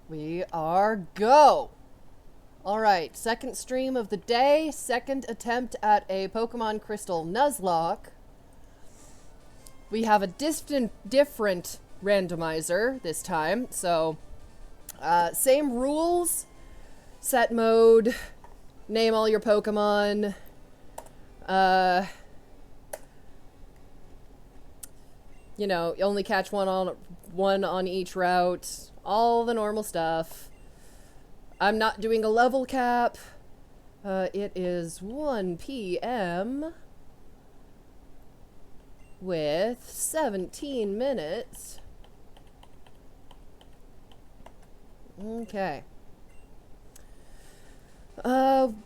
We are go! Alright, second stream of the day, second attempt at a Pokemon Crystal Nuzlock. We have a different randomizer this time, so same rules, set mode, name all your Pokemon, you know, you only catch one on each route, all the normal stuff. I'm not doing a level cap. It is 1 p.m. with 17 minutes. Okay.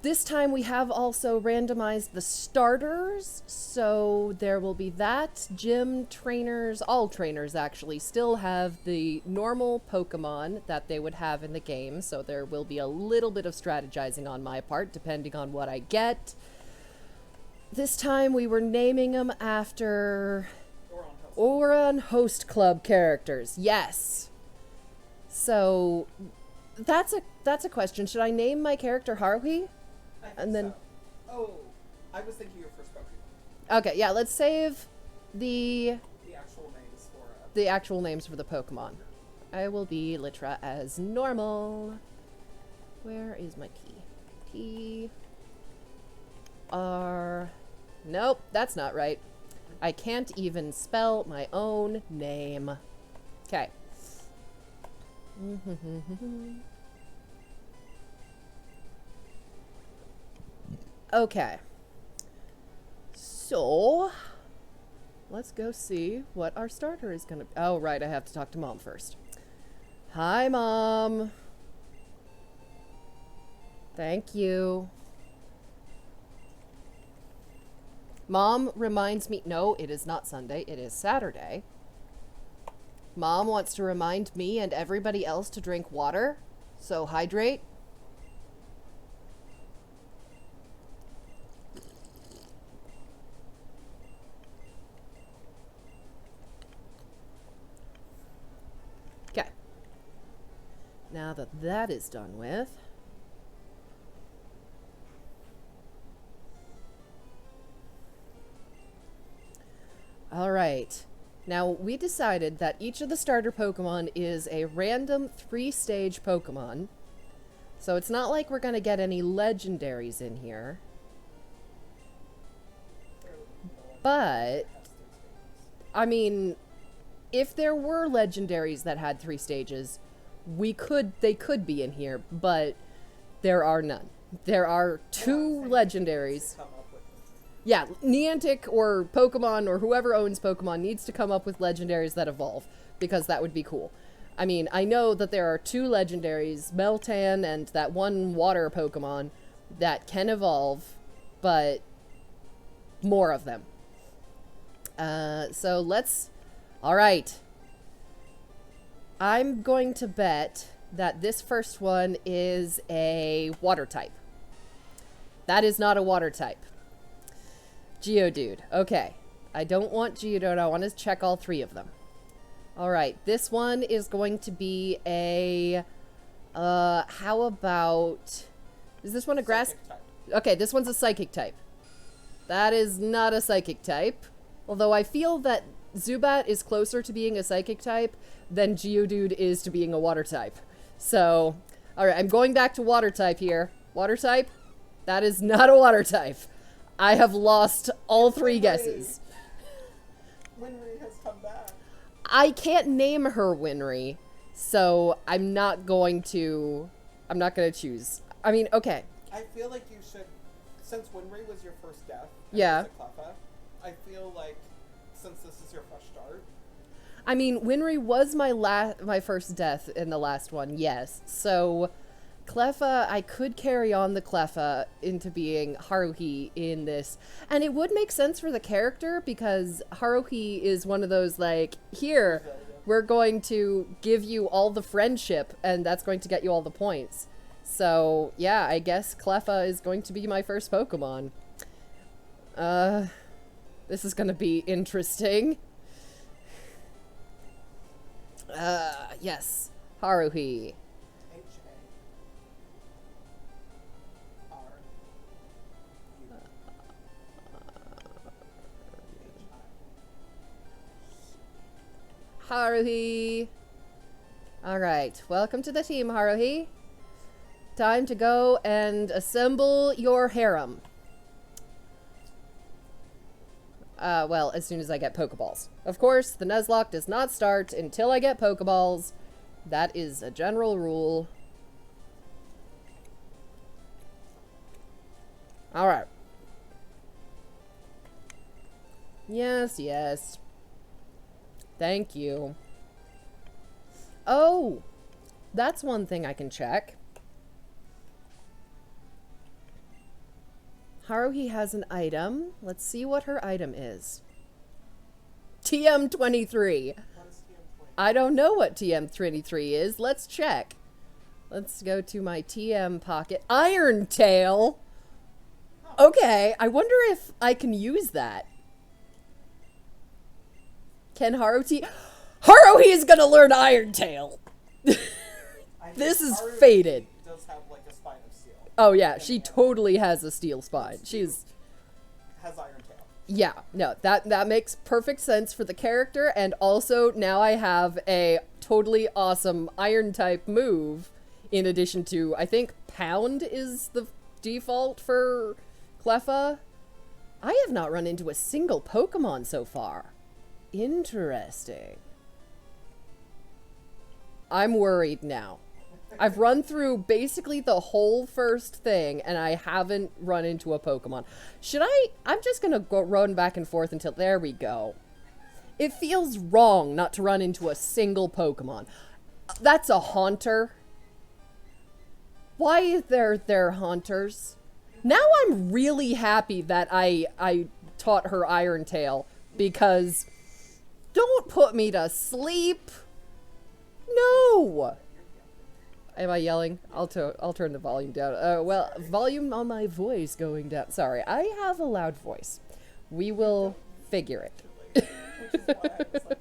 This time we have also randomized the starters, so there will be that. Gym trainers, all trainers actually, still have the normal Pokemon that they would have in the game, so there will be a little bit of strategizing on my part, depending on what I get. This time we were naming them after Oran Host Club characters, yes. So that's a question. Should I name my character Haruhi? And then so. Oh, I was thinking your first Pokemon. Okay, yeah, let's save the actual names for the Pokemon. I will be Litra as normal. Where is my key? T R. Nope, that's not right. I can't even spell my own name. Okay. Okay. So, let's go see what our starter is gonna... Oh, right, I have to talk to Mom first. Hi, Mom. Thank you. Mom reminds me... No, it is not Sunday. It is Saturday. Mom wants to remind me and everybody else to drink water. So, hydrate. Okay. Now that that is done with... Alright. Now, we decided that each of the starter Pokemon is a random 3-stage Pokemon. So it's not like we're going to get any legendaries in here. But, I mean, if there were legendaries that had 3 stages, they could be in here, but there are none. There are 2 legendaries. Yeah, Niantic or Pokemon or whoever owns Pokemon needs to come up with legendaries that evolve, because that would be cool. I mean, I know that there are 2 legendaries, Meltan and that one water Pokemon, that can evolve, but more of them. So let's... Alright. I'm going to bet that this first one is a water type. That is not a water type. Geodude. Okay. I don't want Geodude. I want to check all 3 of them. Alright. This one is going to be a... how about... Is this one a grass... Okay, this one's a psychic type. That is not a psychic type. Although I feel that Zubat is closer to being a psychic type than Geodude is to being a water type. So... Alright, I'm going back to water type here. Water type? That is not a water type. I have lost all 3 guesses. Winry has come back. I can't name her Winry, so I'm not going to choose. I mean, okay. I feel like you should, since Winry was your first death, yeah. Cleffa, I feel like since this is your fresh start. I mean, Winry was my first death in the last one, yes. So Cleffa, I could carry on the Cleffa into being Haruhi in this. And it would make sense for the character because Haruhi is one of those, like, here, we're going to give you all the friendship and that's going to get you all the points. So, yeah, I guess Cleffa is going to be my first Pokemon. This is going to be interesting. Yes, Haruhi. Haruhi. Alright, welcome to the team, Haruhi. Time to go and assemble your harem. Well, as soon as I get Pokeballs. Of course, the Nuzlocke does not start until I get Pokeballs. That is a general rule. Alright. Yes, yes. Thank you. Oh! That's one thing I can check. Haruhi has an item. Let's see what her item is. TM23. What is TM23? I don't know what TM23 is. Let's check. Let's go to my TM pocket. Iron Tail! Okay, I wonder if I can use that. Can Haruhi... Haruhi is gonna learn Iron Tail! This is Haruhi fated. Does have like a spine of steel. Oh yeah, she totally has a steel spine. She's... Has iron tail. Yeah, no, that makes perfect sense for the character, and also now I have a totally awesome Iron type move, in addition to, I think Pound is the default for Cleffa. I have not run into a single Pokemon so far. Interesting. I'm worried now. I've run through basically the whole first thing, and I haven't run into a Pokemon. Should I? I'm just gonna go run back and forth until... There we go. It feels wrong not to run into a single Pokemon. That's a Haunter. Why is there Haunters? Now I'm really happy that I taught her Iron Tail, because don't put me to sleep. No. Am I yelling? I'll turn the volume down. Well, volume on my voice going down. Sorry, I have a loud voice. We will figure it. Which is why I was like,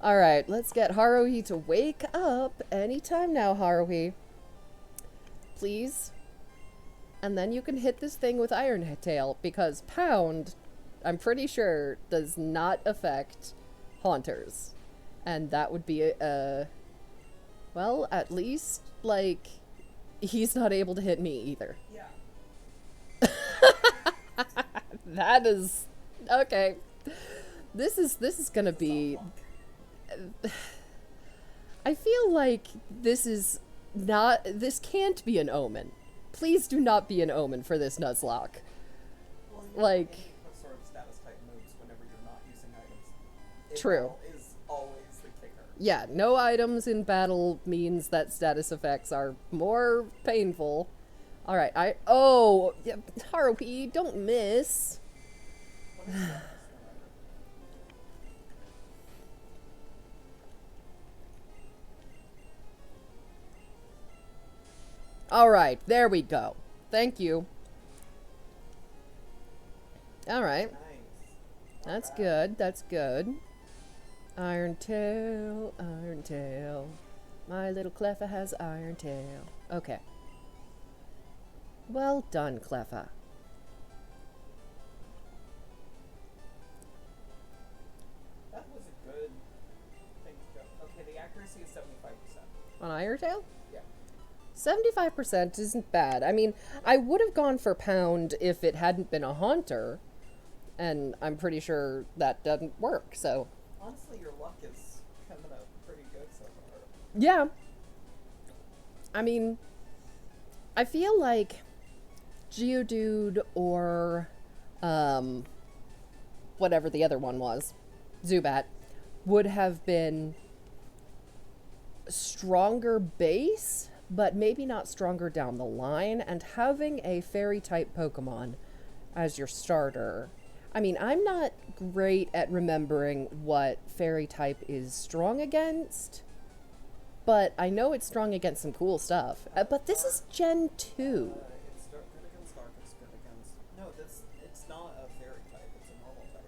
Alright, let's get Haruhi to wake up anytime now, Haruhi. Please. And then you can hit this thing with Iron Tail, because Pound, I'm pretty sure, does not affect Haunters. And that would be well, at least, like, he's not able to hit me either. yeah. That is... Okay. This is gonna be... I feel like this is not... This can't be an omen. Please do not be an omen for this Nuzlocke. Well, Like... What sort of status type moves whenever you're not using items? True. Is always the kicker. Yeah, no items in battle means that status effects are more painful. Alright, Oh! Yeah, Haruhi, don't miss. What is that? Alright, there we go. Thank you. Alright, Nice. that's good, that's good. Iron Tail, Iron Tail. My little Cleffa has Iron Tail. Okay. Well done, Cleffa. That was a good thing to go. Okay, the accuracy is 75%. On Iron Tail? Yeah. 75% isn't bad. I mean, I would have gone for Pound if it hadn't been a Haunter, and I'm pretty sure that doesn't work, so... Honestly, your luck is coming up pretty good so far. Yeah. I mean, I feel like Geodude or, whatever the other one was, Zubat, would have been stronger base, but maybe not stronger down the line, and having a Fairy-type Pokemon as your starter... I mean, I'm not great at remembering what Fairy-type is strong against, but I know it's strong against some cool stuff. But this is Gen 2. It's good against Dark, it's good against... No, it's not a fairy type, it's a normal type.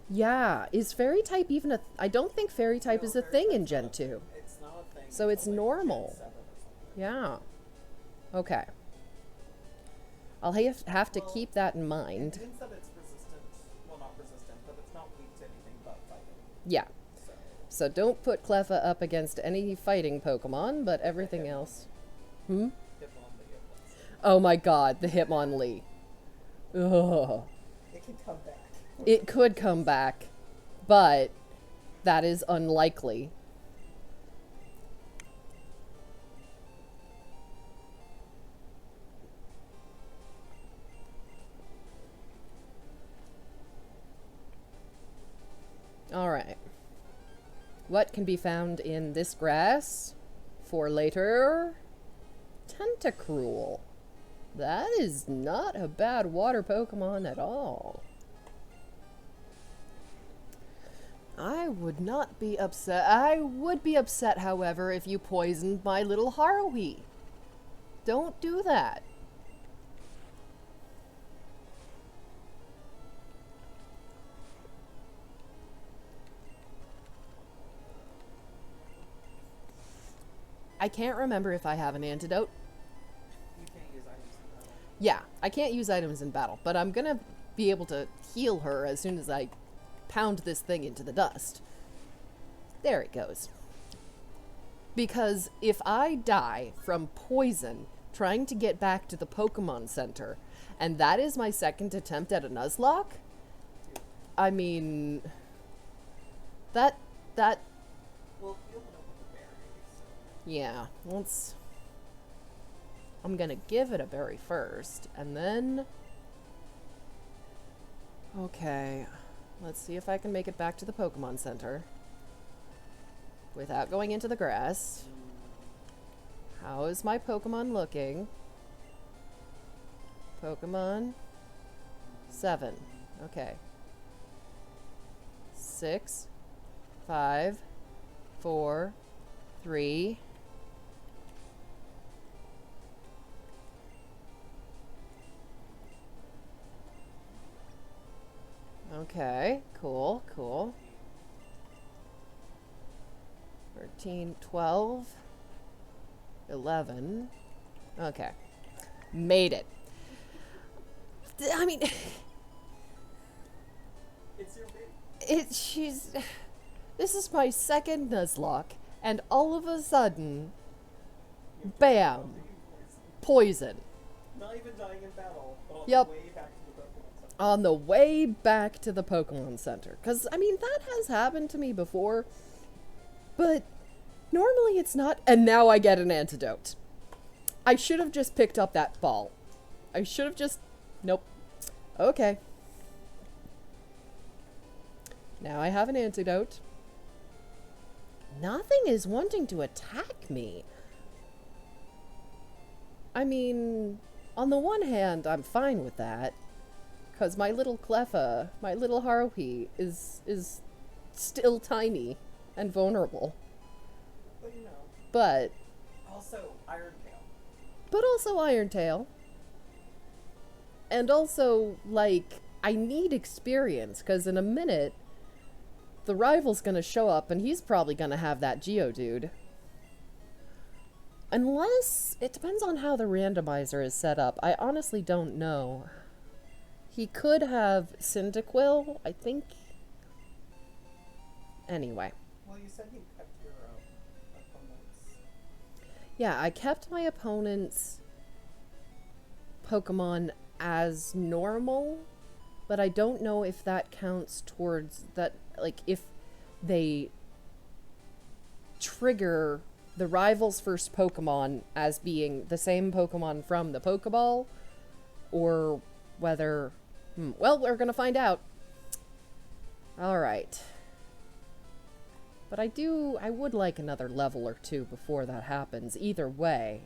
Yeah, is Fairy-type even a... I don't think Fairy-type is a thing in Gen 2. It's not a thing. So it's until, like, normal. Gen 7 or something. Yeah. Okay. I'll have to keep that in mind. It means that it's resistant, well, not resistant, but it's not weak to anything but fighting. Yeah. So. So don't put Cleffa up against any fighting Pokemon, but everything else. Hmm? Hitmonlee at once. Oh my god, the Hitmonlee. Ugh. It can come back. It could come back, but that is unlikely. Alright. What can be found in this grass for later? Tentacruel. That is not a bad water Pokemon at all. I would not be upset. I would be upset, however, if you poisoned my little Haruhi. Don't do that. I can't remember if I have an antidote. You can't use items in battle. Yeah, I can't use items in battle, but I'm gonna be able to heal her as soon as I pound this thing into the dust. There it goes. Because if I die from poison trying to get back to the Pokemon Center, and that is my second attempt at a Nuzlocke, I mean, that, Well, you'll know what the berries. yeah, I'm gonna give it a berry first, and then, okay, let's see if I can make it back to the Pokemon Center without going into the grass. How is my Pokemon looking? Pokemon 7. Okay. 6, 5, 4, 3. Okay, cool, cool. 13, 12, 11. Okay. Made it. I mean, It's your baby. this is my second Nuzlocke, and all of a sudden, You're bam, being poisoned. poison. Not even dying in battle, but on Yep. the way back to the Pokemon Center. On the way back to the Pokemon Center. Because, I mean, that has happened to me before, but normally it's not, and now I get an antidote. I should have just picked up that ball. I should have just... Nope. Okay. Now I have an antidote. Nothing is wanting to attack me. I mean, on the one hand, I'm fine with that. Because my little Cleffa, my little Haruhi, is still tiny and vulnerable. But you know, But also Iron Tail. also Iron Tail. And also, like, I need experience, because in a minute, the rival's gonna show up, and he's probably gonna have that Geodude. Unless, it depends on how the randomizer is set up. I honestly don't know. He could have Cyndaquil, I think. Anyway. Well, you said you kept your opponents. Yeah, I kept my opponent's Pokemon as normal, but I don't know if that counts towards that, like, if they trigger the rival's first Pokemon as being the same Pokemon from the Pokeball, or whether... well, we're gonna find out. Alright. But I would like another level or two before that happens, either way.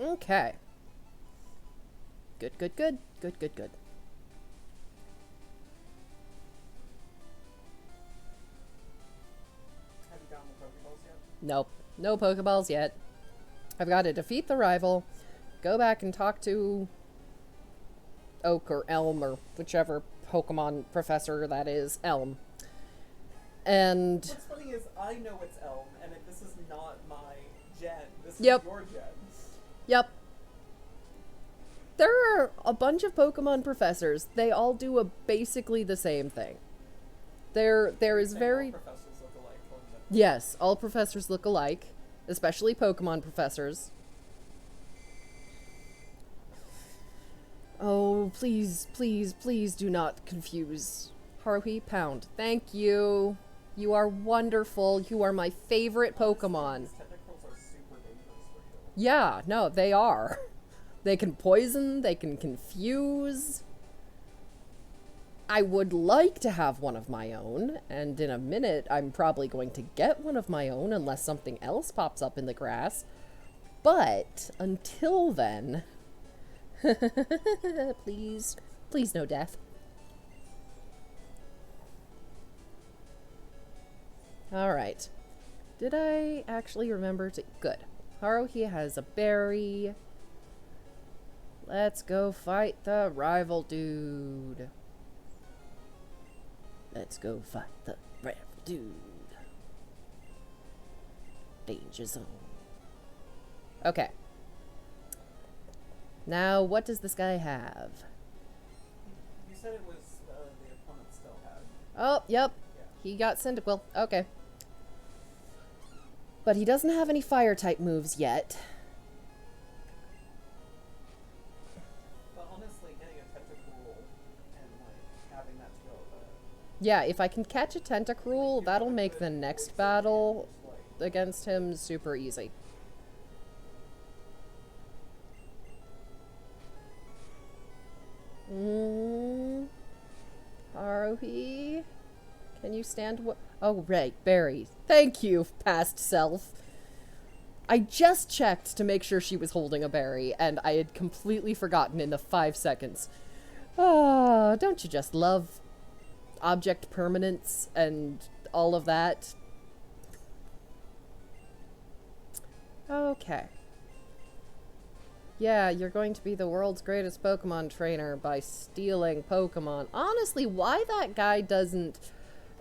Okay. Good, good, good. Good, good, good. Have you gotten the Pokeballs yet? Nope. No Pokeballs yet. I've got to defeat the rival, go back and talk to Oak or Elm or whichever Pokemon professor that is. Elm. And... What's funny is I know it's Elm, and this is not my gen. This is Yep. your gen. Yep. There are a bunch of Pokemon professors. They all do basically the same thing. There is very... All professors look alike, don't they? Yes, all professors look alike, especially Pokemon professors. Oh, please, please, please do not confuse. Haruhi, Pound. Thank you. You are wonderful. You are my favorite Pokemon. These tentacles are super dangerous for you. Yeah, no, they are. They can poison, they can confuse. I would like to have one of my own, and in a minute I'm probably going to get one of my own unless something else pops up in the grass. But until then, please, please no death. Alright. Did I actually remember to... Good. Haruhi has a berry. Let's go fight the rival dude. Let's go fight the rival dude. Danger zone. Okay. Now, what does this guy have? You said it was the opponent still had. Oh, yep. Yeah. He got Cyndaquil. Okay. But he doesn't have any fire-type moves yet. But honestly, getting a Tentacruel and having that to go Yeah, if I can catch a Tentacruel, that'll make the next battle against him super easy. Haruhi? Can you stand what? Oh, right, Barry. Thank you, past self. I just checked to make sure she was holding a berry, and I had completely forgotten in the 5 seconds. Ah, don't you just love object permanence and all of that? Okay. Yeah, you're going to be the world's greatest Pokemon trainer by stealing Pokemon. Honestly, why that guy doesn't,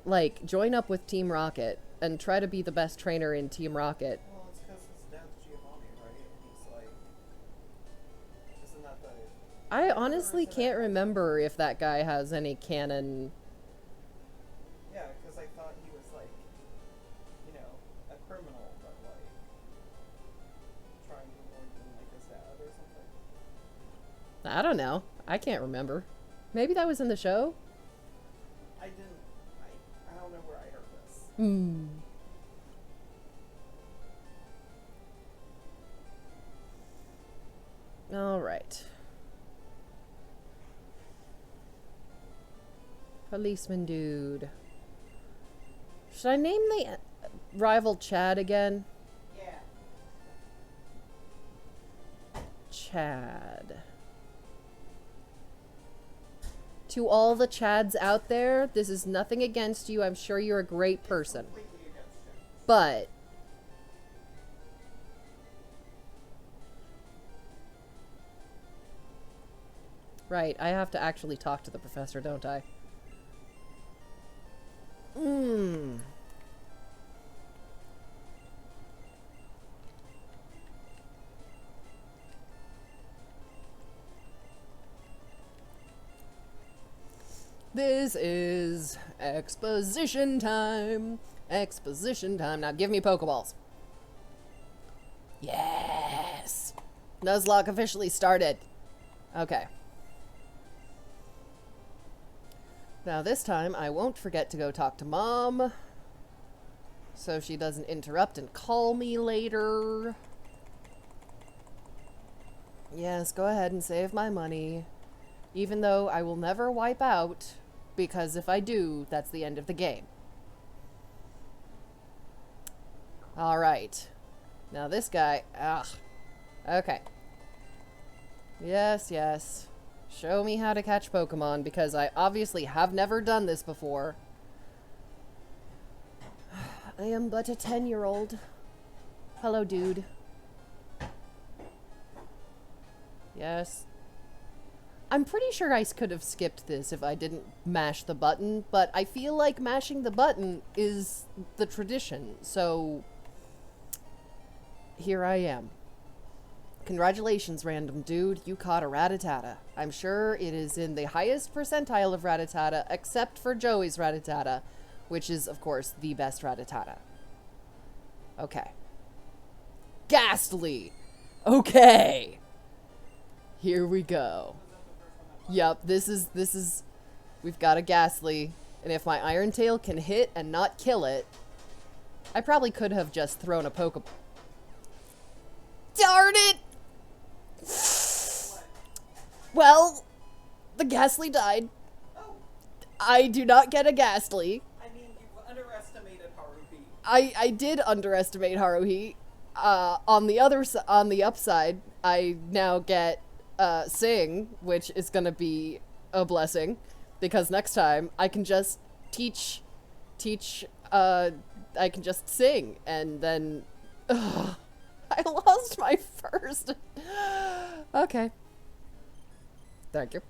like, join up with Team Rocket and try to be the best trainer in Team Rocket? Well, it's because his dad's Giovanni, right? And he's like... Isn't that the... I honestly can't remember if that guy has any canon. Yeah, because I thought he was like, you know, a criminal, but like trying to avoid being like his dad or something. I don't know. I can't remember. Maybe that was in the show? I don't know where I heard this. Hmm. Alright. Policeman dude. Should I name the rival Chad again? Yeah. Chad. To all the Chads out there, this is nothing against you. I'm sure you're a great person. Completely against him. But right, I have to actually talk to the professor, don't I? This is exposition time. Exposition time. Now give me Pokeballs. Yes! Nuzlock officially started. Okay. Now this time I won't forget to go talk to Mom, so she doesn't interrupt and call me later. Yes, go ahead and save my money. Even though I will never wipe out, because if I do, that's the end of the game. Alright. Now this guy, ugh. Okay. Yes, yes. Show me how to catch Pokemon, because I obviously have never done this before. I am but a 10-year-old. Hello, dude. Yes. I'm pretty sure I could have skipped this if I didn't mash the button, but I feel like mashing the button is the tradition, so here I am. Congratulations, random dude. You caught a Rattata. I'm sure it is in the highest percentile of Rattata, except for Joey's Rattata, which is, of course, the best Rattata. Okay. Gastly! Okay! Here we go. Yep, this is... We've got a Gastly, and if my Iron Tail can hit and not kill it, I probably could have just thrown a Pokeball. Darn it! Well, the Gastly died. Oh. I do not get a Gastly. I mean, you've underestimated Haruhi. I did underestimate Haruhi. On the upside, I now get Sing, which is gonna be a blessing, because next time I can just teach. I can just sing, and then. I lost my first. Okay. Thank you.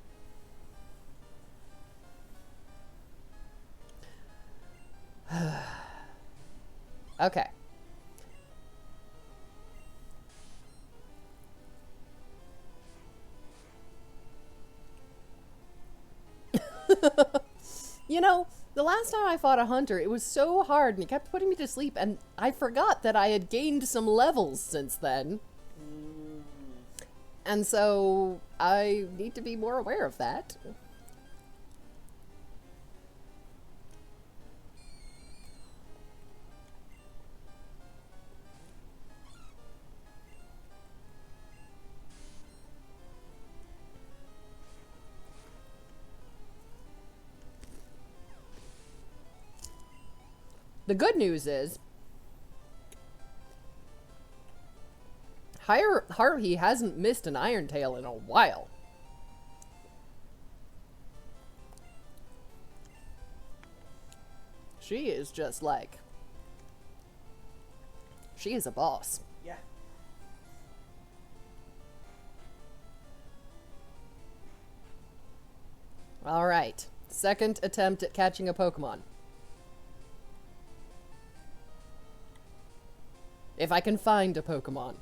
Okay. You know, the last time I fought a hunter, it was so hard and he kept putting me to sleep, and I forgot that I had gained some levels since then. And so I need to be more aware of that. The good news is, Haruhi hasn't missed an Iron Tail in a while. She is just like... She is a boss. Yeah. Alright. Second attempt at catching a Pokemon. If I can find a Pokemon.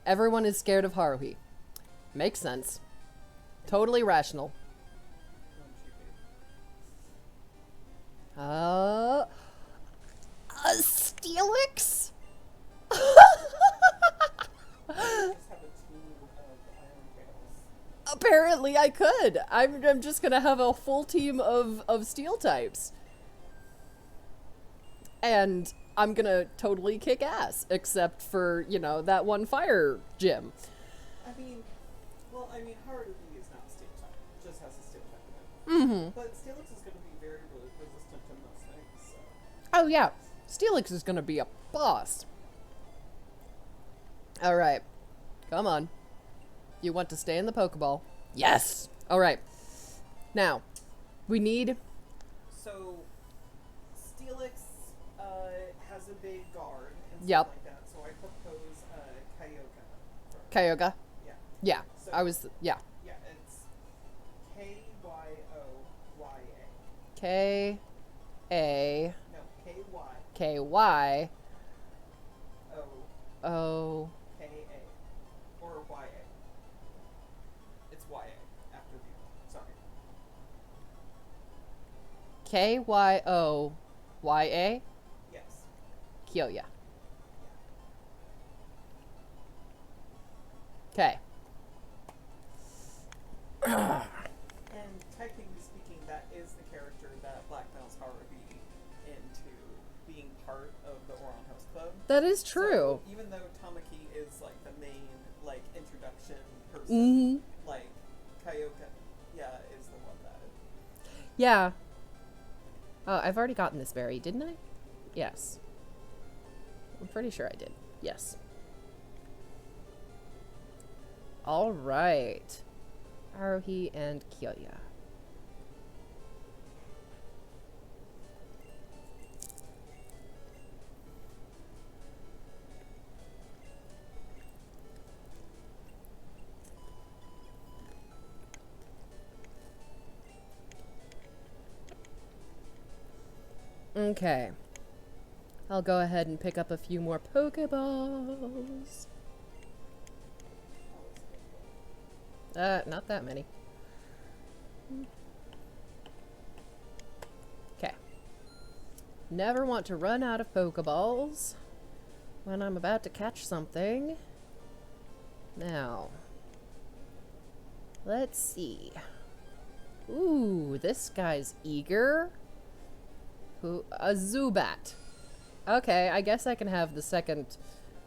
Everyone is scared of Haruhi. Makes sense. Totally rational. A Steelix? Apparently I could. I'm just gonna have a full team of steel types. And I'm gonna totally kick ass, except for, you know, that one fire gym. I mean, Haruhi is not a steel type. It just has a steel type. Mm-hmm. But Steelix is going to be very resistant to most things, so. Oh, yeah. Steelix is gonna be a boss. Alright. Come on. You want to stay in the Pokeball? Yes! Alright. Now, we need... So, Steelix has a big guard and Yep. stuff like that, so I propose Kyogre. Kyogre? Yeah. Yeah. So, Yeah. Yeah, it's Kyoya. K-A... No, K-Y. K-Y... O. O... K-A. Or Y-A. It's Y-A after the... Sorry. K-Y-O-Y-A? Yes. Kyoya. Okay. And technically speaking, that is the character that blackmails Haruhi into being part of the Oron House Club. That is true. So even though Tamaki is like the main like introduction person, like Kyogre, is the one that. Yeah. Oh, I've already gotten this berry, didn't I? Yes. I'm pretty sure I did. Yes. All right. Haruhi and Kyoya. Okay. I'll go ahead and pick up a few more Pokeballs. Not that many. Okay. Never want to run out of Pokeballs when I'm about to catch something. Now, let's see. Ooh, this guy's eager. A Zubat. Okay, I guess I can have the second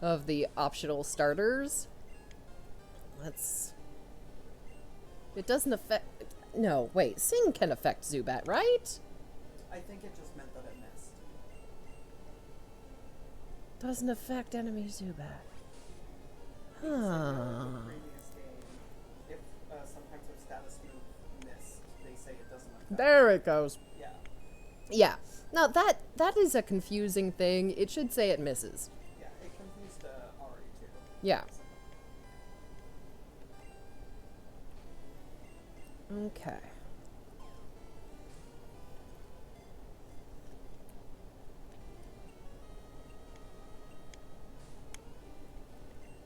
of the optional starters. It doesn't affect... No, wait. Sing can affect Zubat, right? I think it just meant that it missed. Doesn't affect enemy Zubat. In the Huh. previous game, if sometimes if status move missed, they say it doesn't affect. There it goes. Yeah. Yeah. Now, that is a confusing thing. It should say it misses. Yeah, it confused Ari too. Yeah. Okay.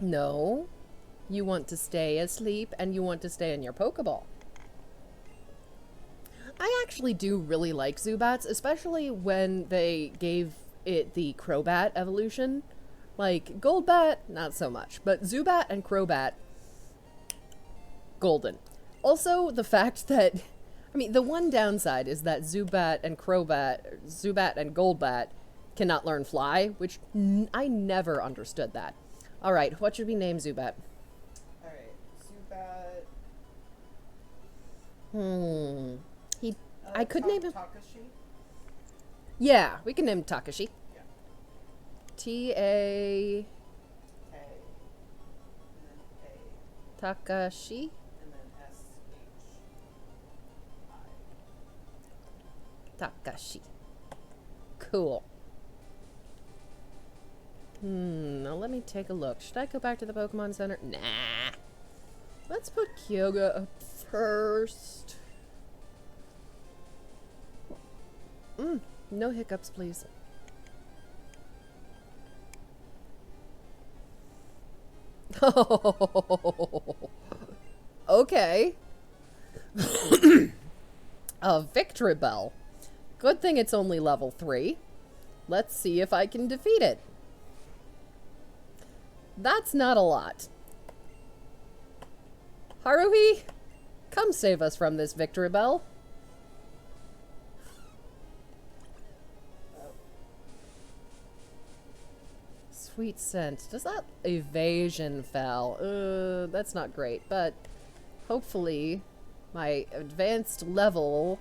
No. You want to stay asleep and you want to stay in your Pokeball. I actually do really like Zubats, especially when they gave it the Crobat evolution. Like, Goldbat, not so much. But Zubat and Crobat, golden. Also, the fact that... I mean, the one downside is that Zubat and Goldbat cannot learn Fly, which I never understood that. Alright, what should we name Zubat? Alright, Zubat. I could name him... Takashi? Yeah, we can name him Takashi. Yeah. T-A... K. And then A. Takashi? And then S-H-I. Takashi. Cool. Now let me take a look. Should I go back to the Pokemon Center? Nah. Let's put Kyoga up first. No hiccups, please. Okay. A Victory Bell. Good thing it's only level 3. Let's see if I can defeat it. That's not a lot. Haruhi, come save us from this Victory Bell. Sweet scent. Does that evasion fell? That's not great, but hopefully my advanced level,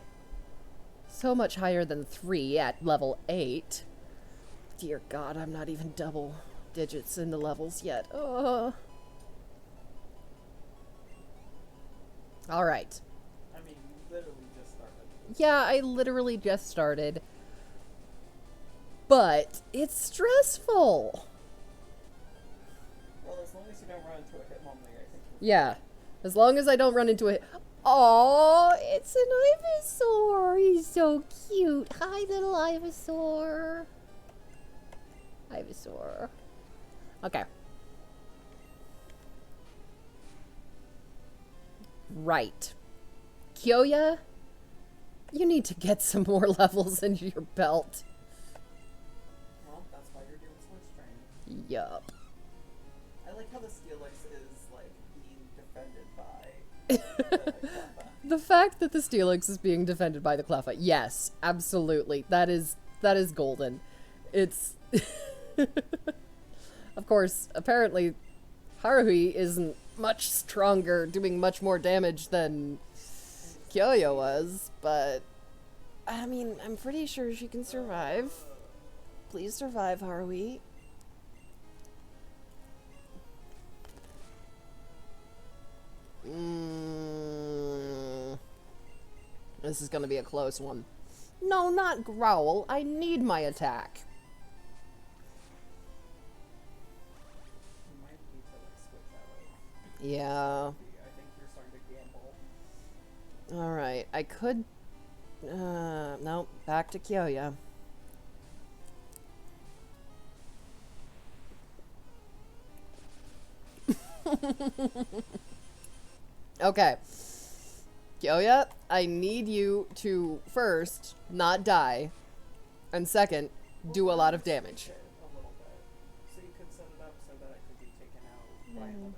so much higher than 3 at level 8. Dear God, I'm not even double digits in the levels yet. All right. I mean, you literally just started. Yeah, I literally just started. But it's stressful. Well, as long as you don't run into a Hitmonlee, I think. Yeah. As long as I don't run into it. Oh, it's an Ivysaur. He's so cute. Hi, little Ivysaur. Ivysaur. Okay. Right. Kyoya, you need to get some more levels into your belt. Well, that's why you're doing switch training. Yup. I like how the Steelix is, like, being defended by the Cleffa. The fact that the Steelix is being defended by the Cleffa, yes, absolutely. That is golden. It's... Of course, apparently, Haruhi isn't much stronger, doing much more damage than Kyoya was, but... I mean, I'm pretty sure she can survive. Please survive, Haruhi. This is gonna be a close one. No, not growl. I need my attack. You might need to like switch out. Yeah. I think you're starting to gamble. Alright, I could... no, back to Kyoya. Okay. Kyoya, I need you to, first, not die, and second, do a lot of damage. A little bit. So you could set it up so that it could be taken out by another one.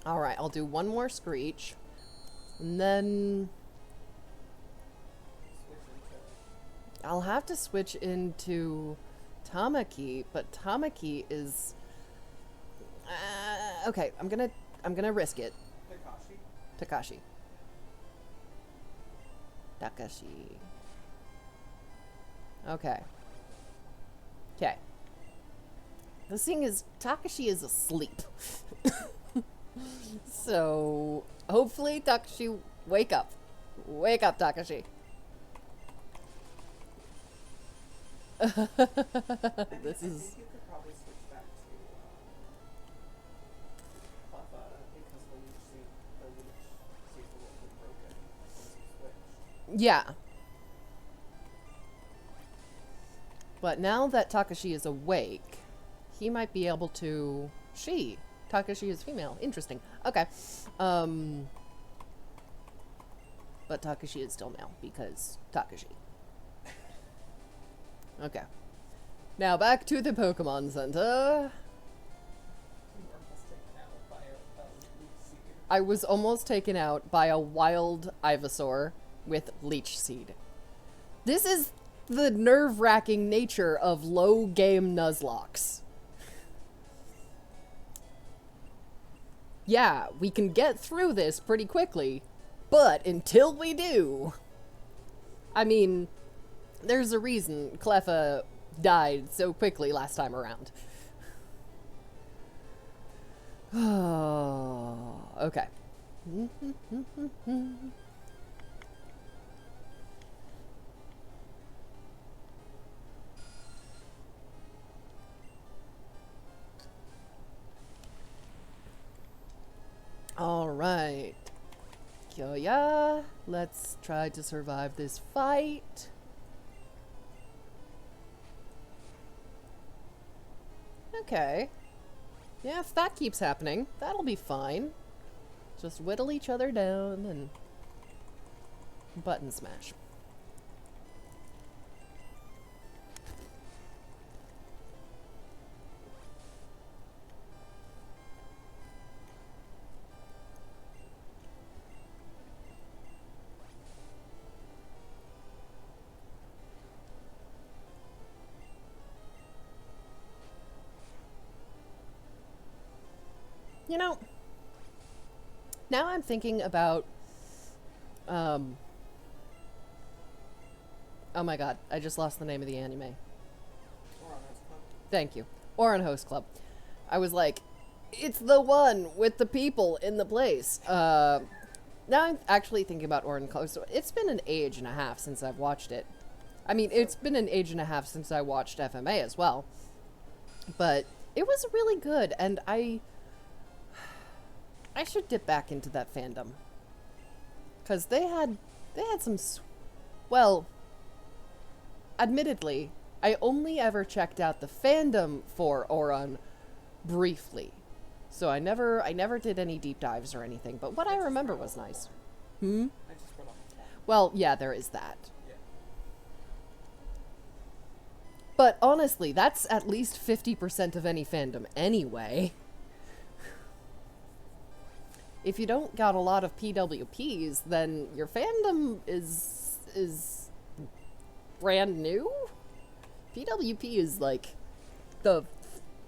Alright, I'll do one more screech. And then... Switch into I'll have to switch into Tamaki, but Tamaki is... okay, I'm gonna risk it. Takashi. Takashi. Okay. Okay. The thing is, Takashi is asleep. So, hopefully Takashi, wake up. Wake up, Takashi. This I is... think you could probably switch back to Cleffa because the leech seed will have been broken once you switch. Yeah. But now that Takashi is awake, he might be able to... Takashi is female. Interesting. Okay. But Takashi is still male because Takashi. Okay. Now back to the Pokemon Center. You were almost taken out by a leech seed. I was almost taken out by a wild Ivysaur with Leech Seed. This is the nerve-wracking nature of low-game Nuzlocks. Yeah, we can get through this pretty quickly, but until we do... I mean, there's a reason Cleffa died so quickly last time around. Okay. Alright. Kyoya, let's try to survive this fight. Okay. Yeah, if that keeps happening, that'll be fine. Just whittle each other down and button smash. You know, now I'm thinking about, oh my god, I just lost the name of the anime. Thank you. Oran Host Club. I was like, it's the one with the people in the place. Now I'm actually thinking about Oran Club. So it's been an age and a half since I've watched it. I mean, it's been an age and a half since I watched FMA as well. But it was really good, and I should dip back into that fandom. Because they had some, well, admittedly, I only ever checked out the fandom for Oran briefly. So I never did any deep dives or anything, but what I remember was nice. I just put on the phone. Well, yeah, there is that. Yeah. But honestly, that's at least 50% of any fandom anyway. If you don't got a lot of PWPs, then your fandom is brand new? PWP is like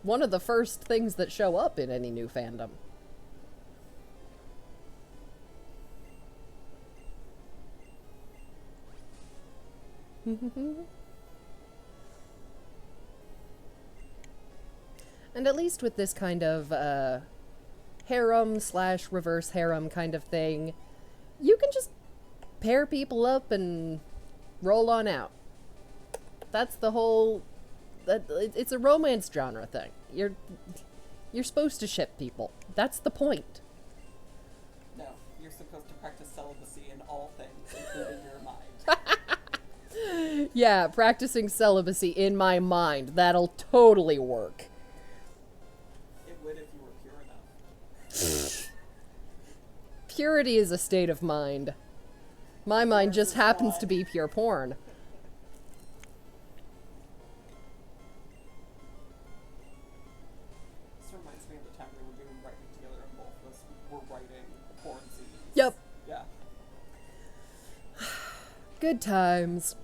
one of the first things that show up in any new fandom. And at least with this kind of harem / reverse harem kind of thing, you can just pair people up and roll on out. That's the whole... it's a romance genre thing. You're supposed to ship people. That's the point. No, you're supposed to practice celibacy in all things, including your mind. Yeah, practicing celibacy in my mind. That'll totally work. It would if you were pure enough. Purity is a state of mind. My mind just happens to be pure porn. This reminds me of the time we were doing writing together and both of us were writing porn scenes. Yep. Yeah. Good times.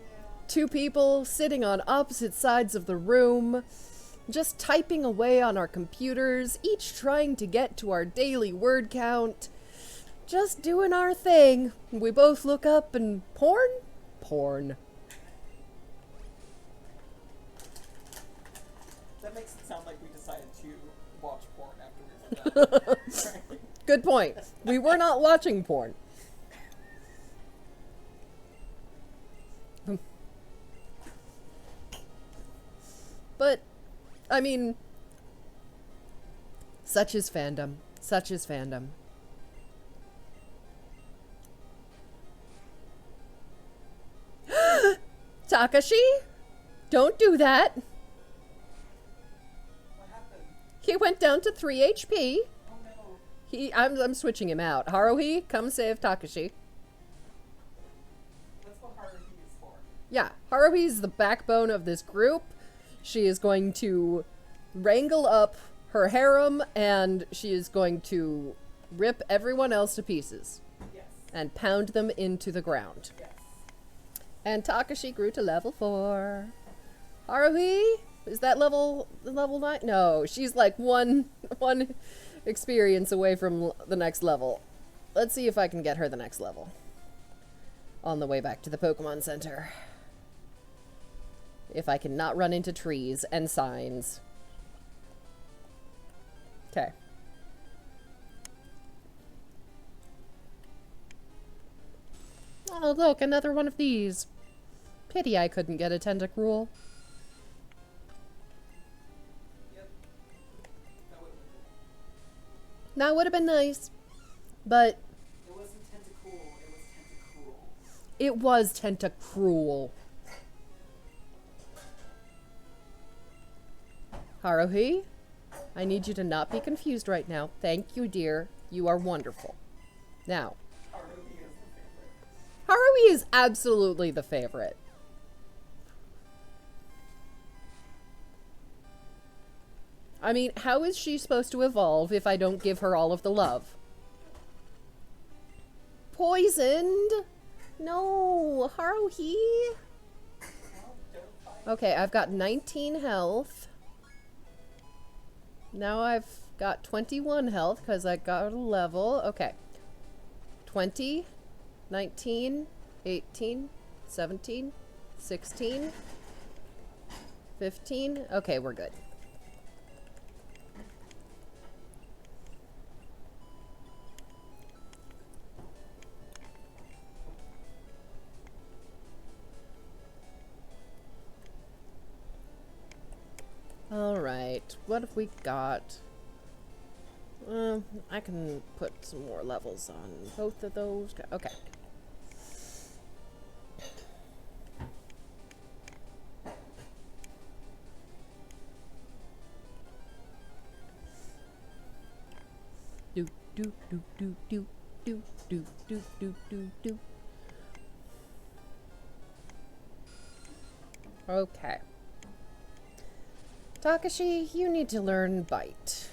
Two people sitting on opposite sides of the room, just typing away on our computers, each trying to get to our daily word count. Just doing our thing. We both look up and porn? Porn. That makes it sound like we decided to watch porn after we were done. Good point. We were not watching porn. But, I mean, such is fandom. Such is fandom. Takashi? Don't do that. What happened? He went down to 3 HP. Oh no. I'm switching him out. Haruhi, come save Takashi. That's what Haruhi is for. Yeah, Haruhi is the backbone of this group. She is going to wrangle up her harem, and she is going to rip everyone else to pieces. Yes. And pound them into the ground. Yes. And Takashi grew to level 4. Haruhi? Is that level 9? No, she's like one experience away from the next level. Let's see if I can get her the next level. On the way back to the Pokemon Center. If I can not run into trees and signs. Okay. Oh, look, another one of these. Pity I couldn't get a Tentacruel. Yep. That would have been nice. But It wasn't Tentacool, it was Tentacruel. it was Tentacruel. Haruhi, I need you to not be confused right now. Thank you, dear. You are wonderful. Now, Haruhi is the favorite. Haruhi is absolutely the favorite. I mean, how is she supposed to evolve if I don't give her all of the love? Poisoned? No, Haruhi. Well, don't fight. Okay, I've got 19 health. Now I've got 21 health because I got a level. Okay. 20, 19, 18, 17, 16, 15. Okay, we're good. Alright, what have we got? I can put some more levels on both of those. Okay. Do do do do do do do do do do do. Okay. Takashi, you need to learn Bite.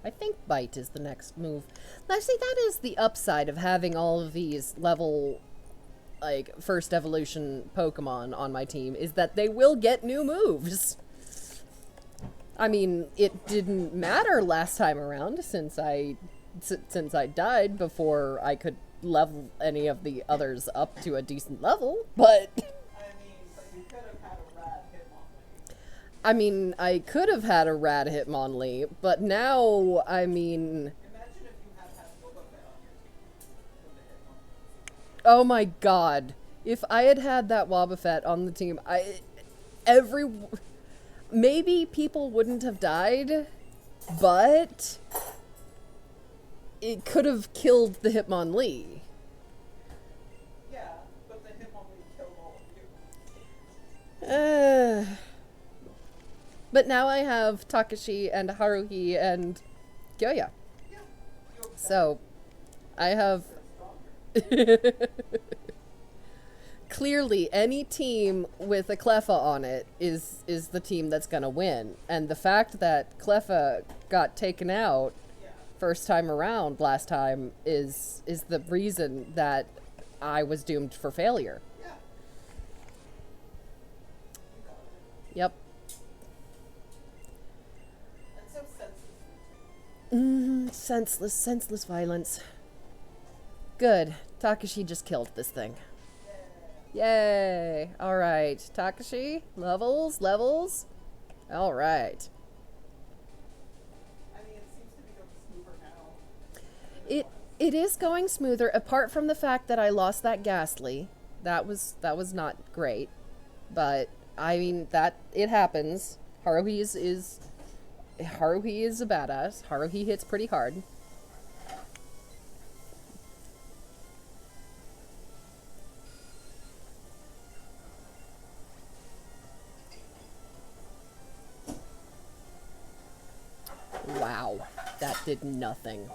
I think Bite is the next move. Now, see, that is the upside of having all of these level, like, first evolution Pokemon on my team, is that they will get new moves. I mean, it didn't matter last time around since I died before I could level any of the others up to a decent level, but I mean, but you could have had a rad Hitmonlee. I mean, I could have had a rad Hitmonlee, but now, I mean, Imagine if you had Boba Fett on your team with the Hitmonlee. oh my god. If I had had that Wobbuffet on the team, maybe people wouldn't have died, but it could have killed the Hitmonlee. Yeah, but the Hitmonlee killed all of you. But now I have Takashi and Haruhi and Gyoya. Yeah. You have So, I have... stronger. Clearly, any team with a Cleffa on it is the team that's gonna win. And the fact that Cleffa got taken out Yeah. first time around last time is the reason that I was doomed for failure. Yeah. You got it. Yep. That's so senseless. Senseless violence. Good. Takashi just killed this thing. Yay! Alright. Takashi, levels. Alright. I mean, it seems to be going smoother now. It is going smoother, apart from the fact that I lost that Gastly. That was not great. But I mean it happens. Haruhi is a badass. Haruhi hits pretty hard. Wow, that did nothing.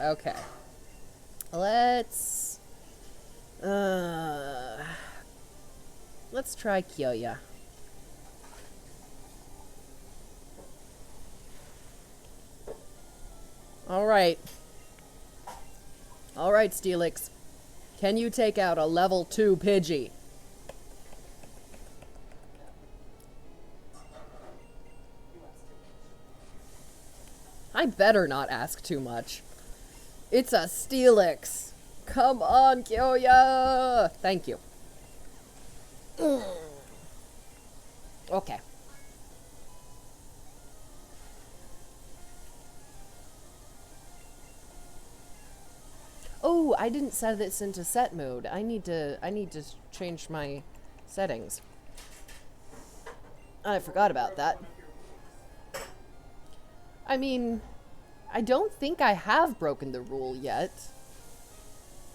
Okay. Let's try Kyoya. Alright. Alright, Steelix. Can you take out a level 2 Pidgey? I better not ask too much. It's a Steelix. Come on, Kyoya! Thank you. Okay. Oh, I didn't set this into set mode. I need to change my settings. I forgot about that. I mean, I don't think I have broken the rule yet.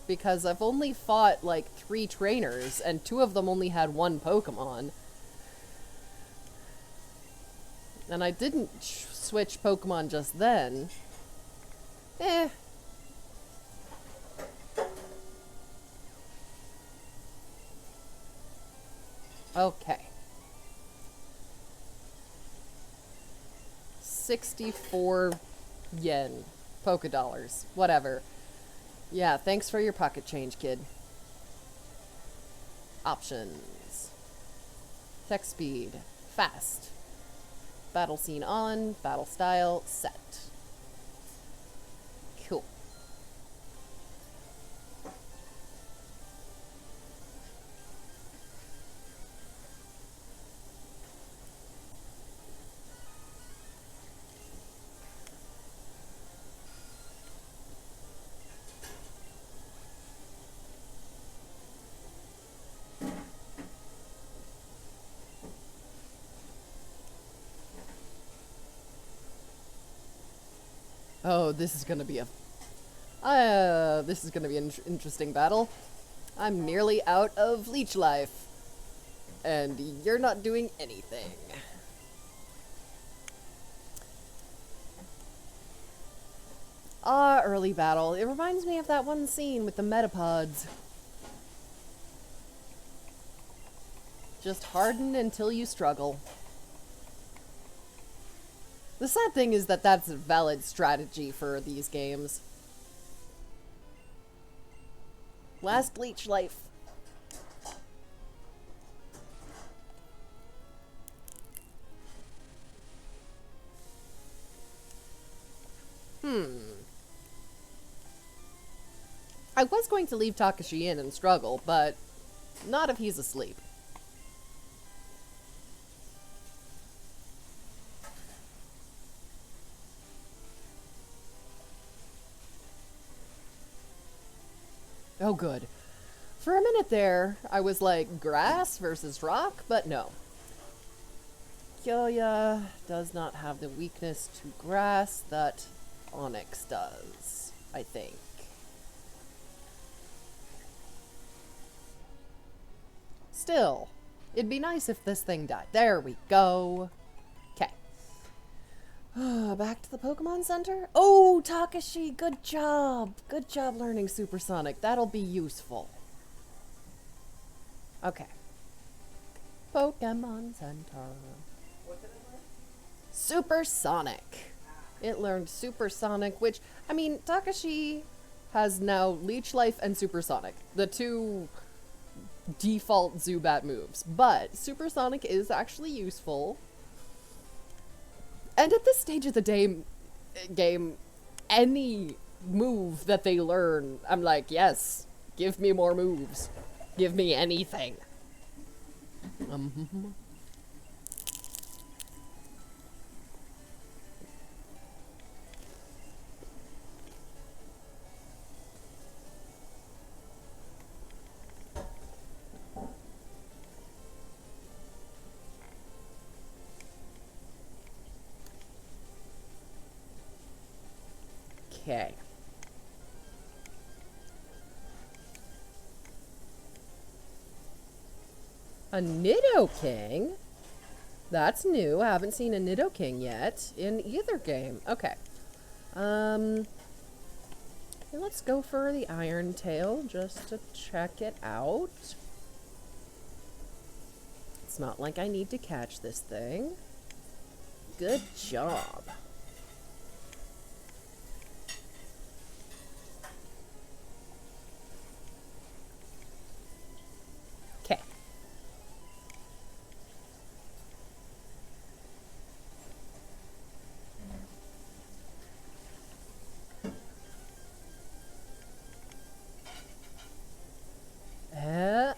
Because I've only fought like 3 trainers, and 2 of them only had 1 Pokemon. And I didn't switch Pokemon just then. Okay. 64 yen. Polka dollars. Whatever. Yeah, thanks for your pocket change, kid. Options. Text speed. Fast. Battle scene on. Battle style. Set. Cool. Oh, this is gonna be an interesting battle. I'm nearly out of leech life. And you're not doing anything. Ah, early battle. It reminds me of that one scene with the metapods. Just harden until you struggle. The sad thing is that that's a valid strategy for these games. Last leech life. I was going to leave Takashi in and struggle, but not if he's asleep. Oh, good. For a minute there, I was like, grass versus rock, but no. Kyoya does not have the weakness to grass that Onyx does, I think. Still, it'd be nice if this thing died. There we go. Okay. Back to the Pokemon Center. Oh, Takashi, good job. Good job learning Supersonic. That'll be useful. Okay. Pokemon Center. What did it learn? Supersonic. It learned Supersonic, which, I mean, Takashi has now Leech Life and Supersonic, the two default Zubat moves. But Supersonic is actually useful. And at this stage of the game, any move that they learn, I'm like, yes, give me more moves. Give me anything. Okay. A Nidoking? That's new. I haven't seen a Nidoking yet in either game. Okay. Let's go for the Iron Tail just to check it out. It's not like I need to catch this thing. Good job. Okay. Ah.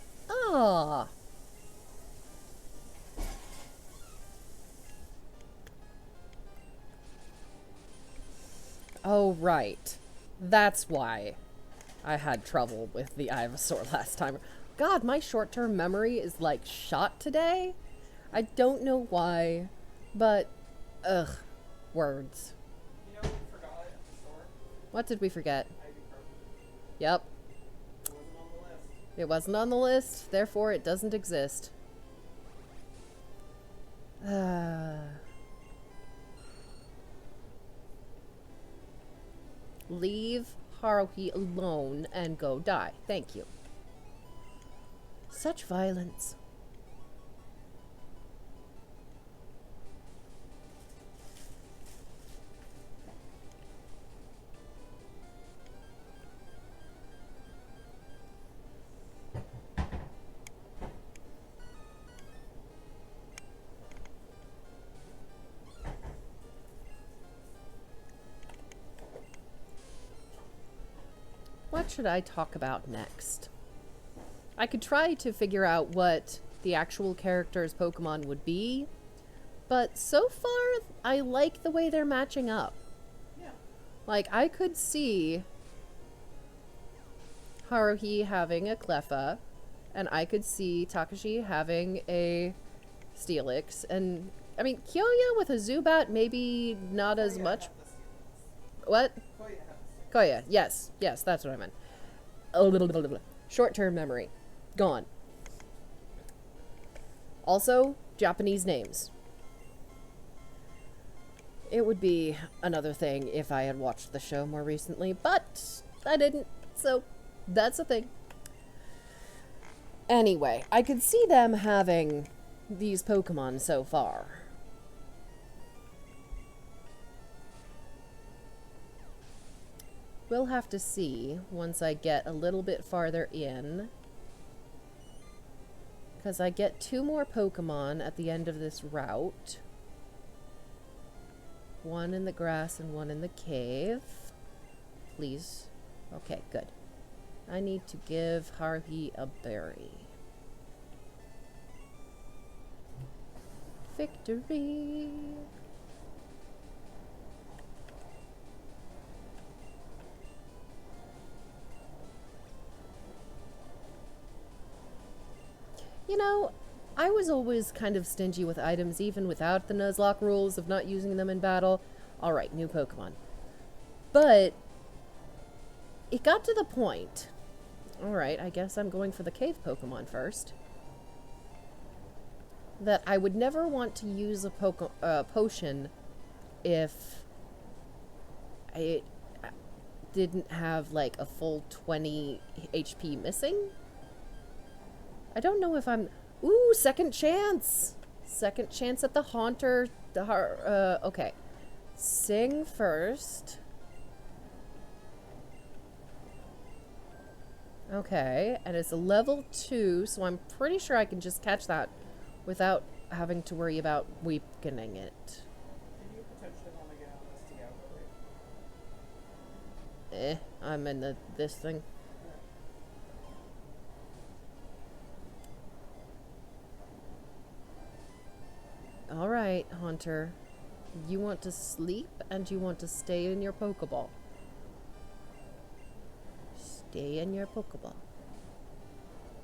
Oh, right. That's why I had trouble with the Ivysaur last time. God, my short-term memory is like shot today. I don't know why, but ugh, words. You know we forgot at the store? What did we forget? Ibuprofen. Yep, It wasn't on the list. it wasn't on the list, therefore it doesn't exist. Leave Haruhi alone and go die. Thank you. Such violence. What should I talk about next? I could try to figure out what the actual character's Pokemon would be, but so far I like the way they're matching up. Yeah. Like, I could see Haruhi having a Cleffa, and I could see Takashi having a Steelix, and I mean, Kyoya with a Zubat, maybe not as Koya much. had the Steelix. What? Koya had the Steelix. Koya, yes, yes, that's what I meant. A little bit. Short-term memory. Gone. Also, Japanese names. It would be another thing if I had watched the show more recently, but I didn't, so that's a thing. Anyway, I could see them having these Pokemon so far. We'll have to see once I get a little bit farther in. Because I get 2 more Pokemon at the end of this route. 1 in the grass and 1 in the cave. Please. Okay, good. I need to give Haruhi a berry. Victory! You know, I was always kind of stingy with items even without the nuzlock rules of not using them in battle. Alright, new Pokemon. But it got to the point. Alright, I guess I'm going for the cave Pokemon first. That I would never want to use a potion if it didn't have like a full 20 HP missing. I don't know if I'm... Ooh, second chance! Second chance at the Haunter. Okay. Sing first. Okay, and it's a level 2, so I'm pretty sure I can just catch that without having to worry about weakening it. Do you potentially want to get on this Dialga? I'm in this thing. Alright, Haunter. You want to sleep and you want to stay in your Pokeball. Stay in your Pokeball.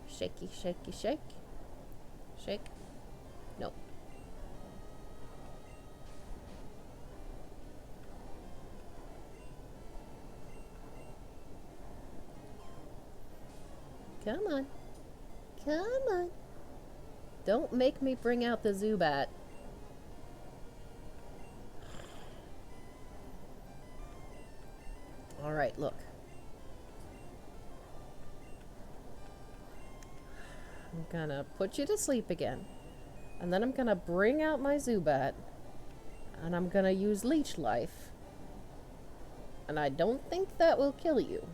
Shaky, shaky, shake. Shake. No. Come on. Come on. Don't make me bring out the Zubat. Alright, look. I'm gonna put you to sleep again. And then I'm gonna bring out my Zubat. And I'm gonna use Leech Life. And I don't think that will kill you.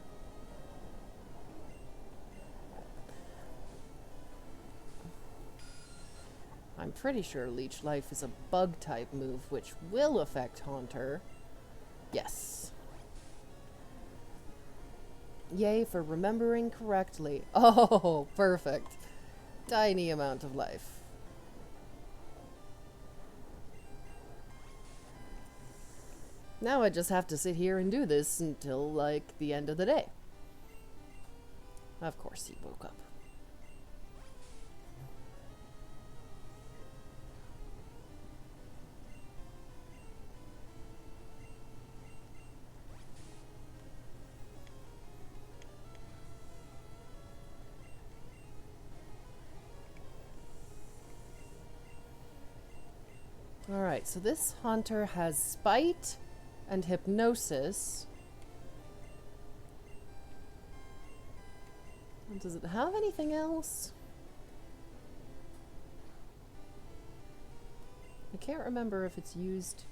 I'm pretty sure Leech Life is a bug type move, which will affect Haunter. Yes. Yay for remembering correctly. Oh, perfect. Tiny amount of life. Now I just have to sit here and do this until, like, the end of the day. Of course he woke up. Alright, so this Haunter has Spite and Hypnosis. And does it have anything else? I can't remember if it's used...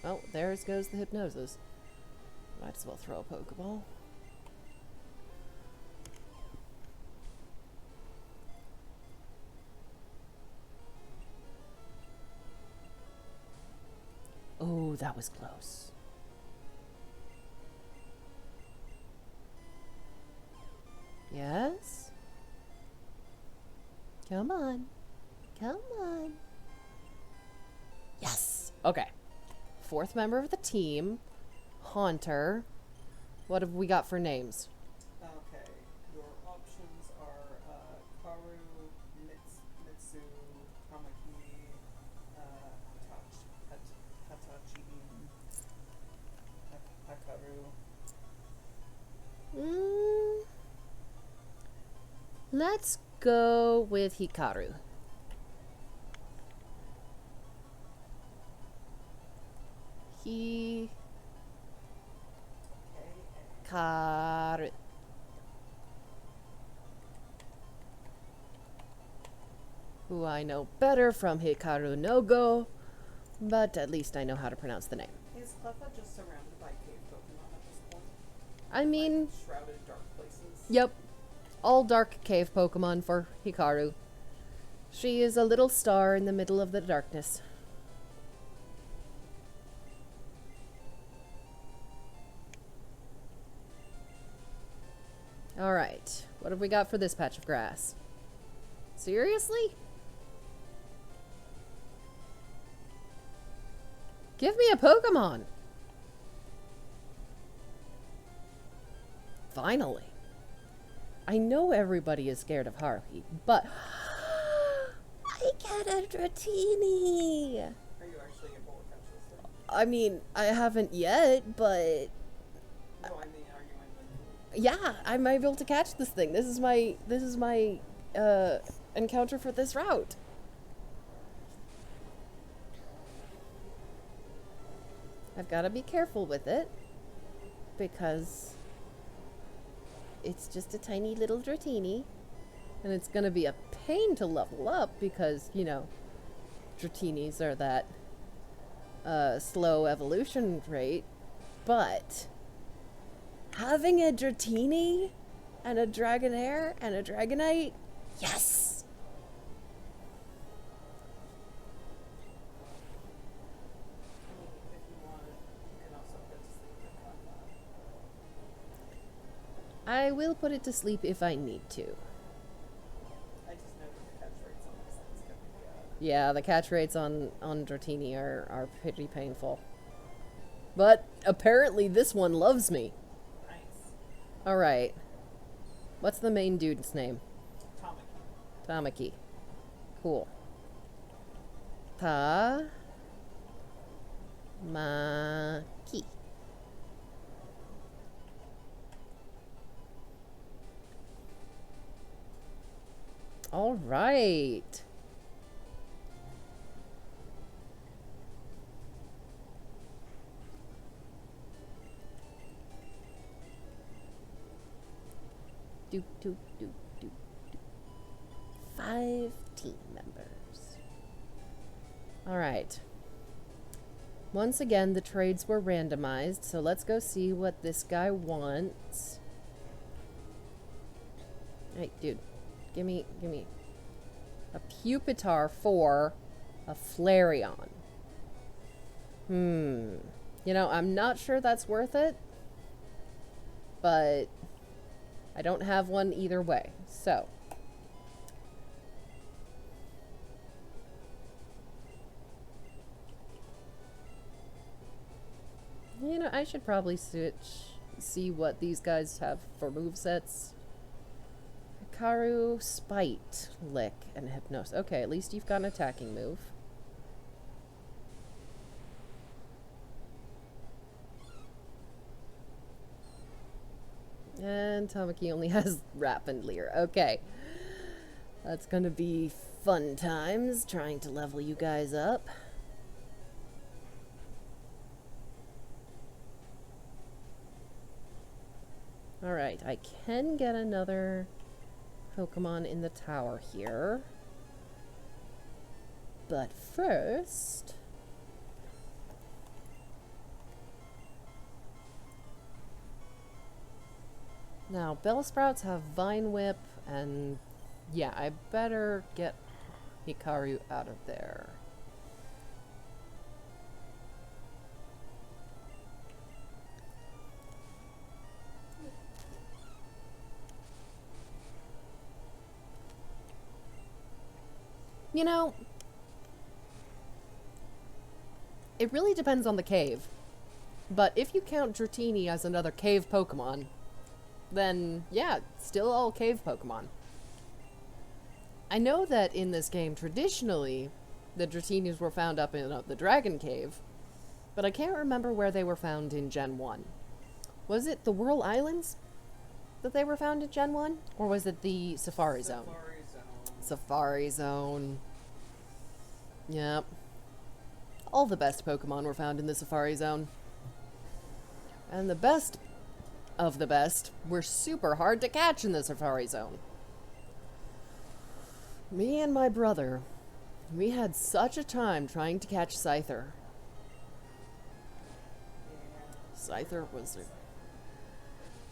Oh, there goes the Hypnosis. Might as well throw a Pokeball. Oh, that was close. Yes? Come on. Come on. Yes! Okay. Fourth member of the team. Haunter. What have we got for names? Okay, your options are Karu, Mitsu, Tamaki, Hatachi, Hakaru. Let's go with Hikaru. Hikaru. Who I know better from Hikaru no Go, but at least I know how to pronounce the name. Is Cleffa just surrounded by cave Pokemon at this point? I mean, Like shrouded dark places? yep. All dark cave Pokemon for Hikaru. She is a little star in the middle of the darkness. Alright. What have we got for this patch of grass? Seriously? Give me a Pokemon! Finally. I know everybody is scared of Haruhi, but I get a Dratini! Are you actually able to catch this thing? I mean, I haven't yet, but No, I mean, are you in the yeah, I'm able to catch this thing. This is my encounter for this route. I've got to be careful with it because it's just a tiny little Dratini, and it's going to be a pain to level up because, you know, Dratinis are that slow evolution rate, but having a Dratini and a Dragonair and a Dragonite, yes! I mean, if you want, you can also go to sleep and come back. I will put it to sleep if I need to. I just know that the catch rates on this thing's gonna be Yeah, the catch rates on Dratini are pretty painful. But apparently this one loves me. nice. Alright. What's the main dude's name? Tamaki. Tamaki. Cool. Ta. Ma. Ki. Alright. Do, do, do, do, do. 5 team members. Alright. Once again, the trades were randomized, so let's go see what this guy wants. Hey, dude. Give me a Pupitar for a Flareon. You know, I'm not sure that's worth it, but I don't have one either way, so. You know, I should probably see what these guys have for movesets. Hikaru, Spite, Lick, and Hypnosis. Okay, at least you've got an attacking move. And Tamaki only has Rap and Leer. Okay. That's gonna be fun times, trying to level you guys up. Alright, I can get another Pokemon in the tower here. But first... Now, Bellsprouts have Vine Whip, and yeah, I better get Hikaru out of there. You know, it really depends on the cave. But if you count Dratini as another cave Pokemon, then yeah, still all cave Pokemon. I know that in this game, traditionally, the Dratinis were found up in the Dragon Cave, but I can't remember where they were found in Gen 1. Was it the Whirl Islands that they were found in Gen 1? Or was it the Safari Zone? Safari Zone. Yep. All the best Pokemon were found in the Safari Zone. And the best of the best were super hard to catch in the Safari Zone. Me and my brother, we had such a time trying to catch Scyther. Scyther was...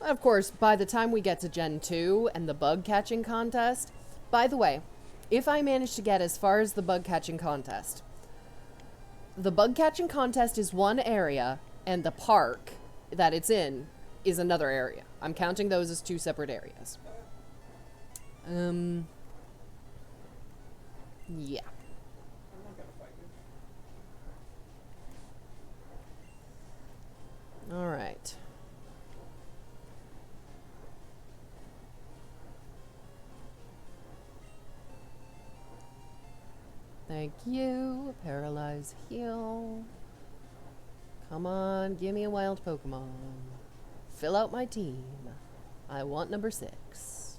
Of course, by the time we get to Gen 2 and the bug catching contest... By the way, if I manage to get as far as the bug catching contest, the bug catching contest is one area, and the park that it's in is another area. I'm counting those as 2 separate areas. Yeah. I'm not gonna fight you. All right. Thank you. Paralyze, heal. Come on, give me a wild Pokemon. Fill out my team. I want number 6.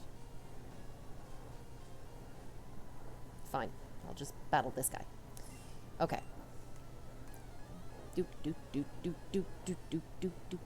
Fine. I'll just battle this guy. Okay. Doop doop doop doop doop doop doop doop doop.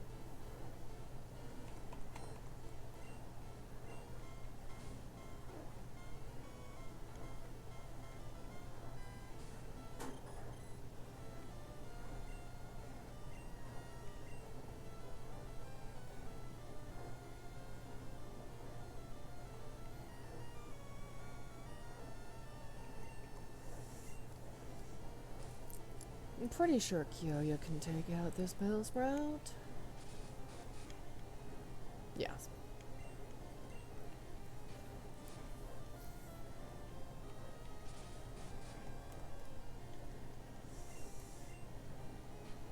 I'm pretty sure Kyoya can take out this Bellsprout. Yes.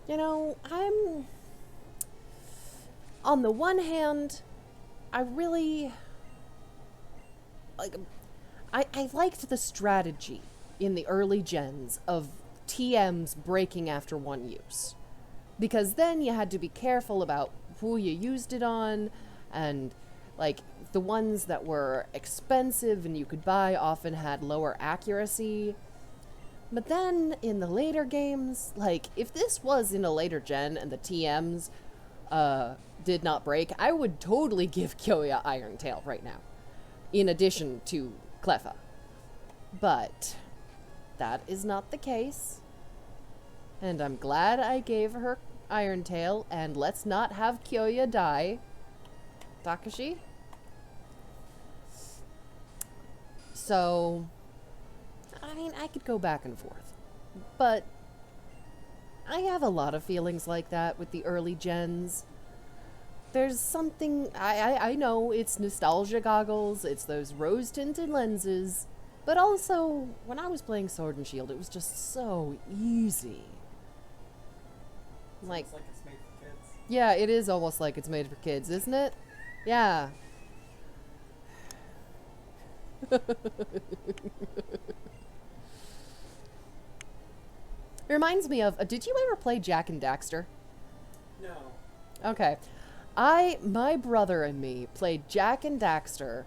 You know, I'm... On the one hand, I really... Like, I liked the strategy in the early gens of TMs breaking after 1 use. Because then you had to be careful about who you used it on, and, like, the ones that were expensive and you could buy often had lower accuracy. But then, in the later games, like, if this was in a later gen and the TMs did not break, I would totally give Kyoya Iron Tail right now, in addition to Cleffa. But that is not the case. And I'm glad I gave her Iron Tail, and let's not have Kyoya die. Takashi? So, I mean, I could go back and forth. But I have a lot of feelings like that with the early gens. There's something, I know it's nostalgia goggles, it's those rose-tinted lenses, but also, when I was playing Sword and Shield, it was just so easy. Like it's made for kids. Yeah, it is almost like it's made for kids, isn't it? Yeah. Reminds me of, did you ever play Jak and Daxter? No. Okay. My brother and me played Jak and Daxter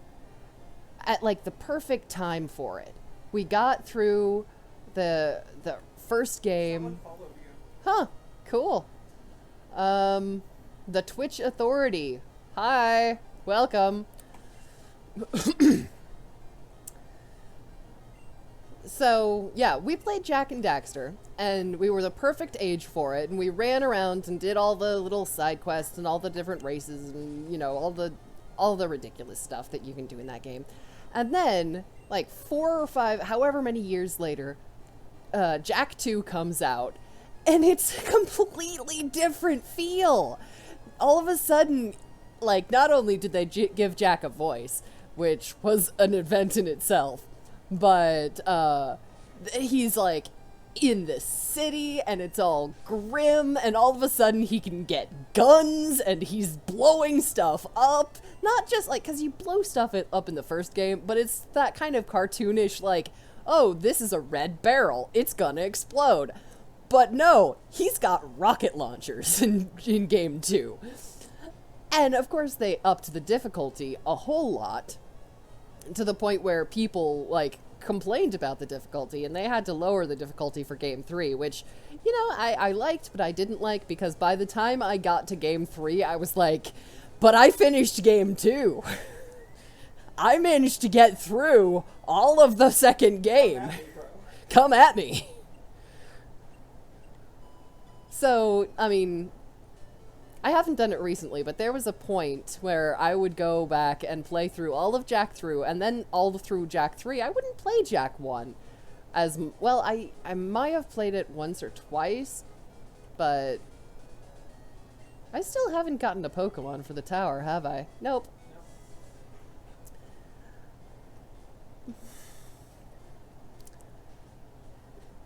at, like, the perfect time for it. We got through the first game. Someone followed you. Huh. Cool. The Twitch Authority. Hi. Welcome. So, yeah, we played Jak and Daxter, and we were the perfect age for it, and we ran around and did all the little side quests and all the different races and, you know, all the ridiculous stuff that you can do in that game. And then, like, 4 or 5, however many years later, Jak 2 comes out, and it's a completely different feel. All of a sudden, like, not only did they give Jak a voice, which was an event in itself, but he's, like, in the city, and it's all grim, and all of a sudden he can get guns, and he's blowing stuff up. Not just, like, because you blow stuff up in the first game, but it's that kind of cartoonish, like, oh, this is a red barrel, it's gonna explode. But no, he's got rocket launchers in game 2. And, of course, they upped the difficulty a whole lot, to the point where people, like, complained about the difficulty, and they had to lower the difficulty for game 3, which, you know, I liked, but I didn't like, because by the time I got to game 3, I was like, but I finished game 2. I managed to get through all of the second game. Come at me. So, I mean, I haven't done it recently, but there was a point where I would go back and play through all of Jak through, and then all through Jak 3. I wouldn't play Jak 1 as well. I might have played it once or twice, but I still haven't gotten a Pokemon for the tower, have I? Nope. No.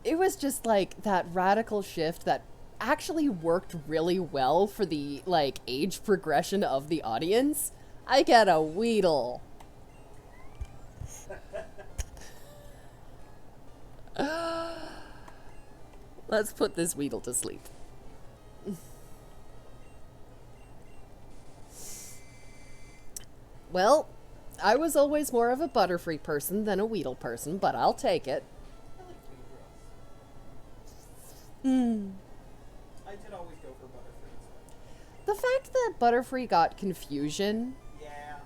It was just like that radical shift that actually worked really well for the like age progression of the audience. I get a Weedle. Let's put this Weedle to sleep. Well, I was always more of a Butterfree person than a Weedle person, but I'll take it. I like Weedle. Hmm. I did always go for Butterfree. The fact that Butterfree got confusion, Yeah.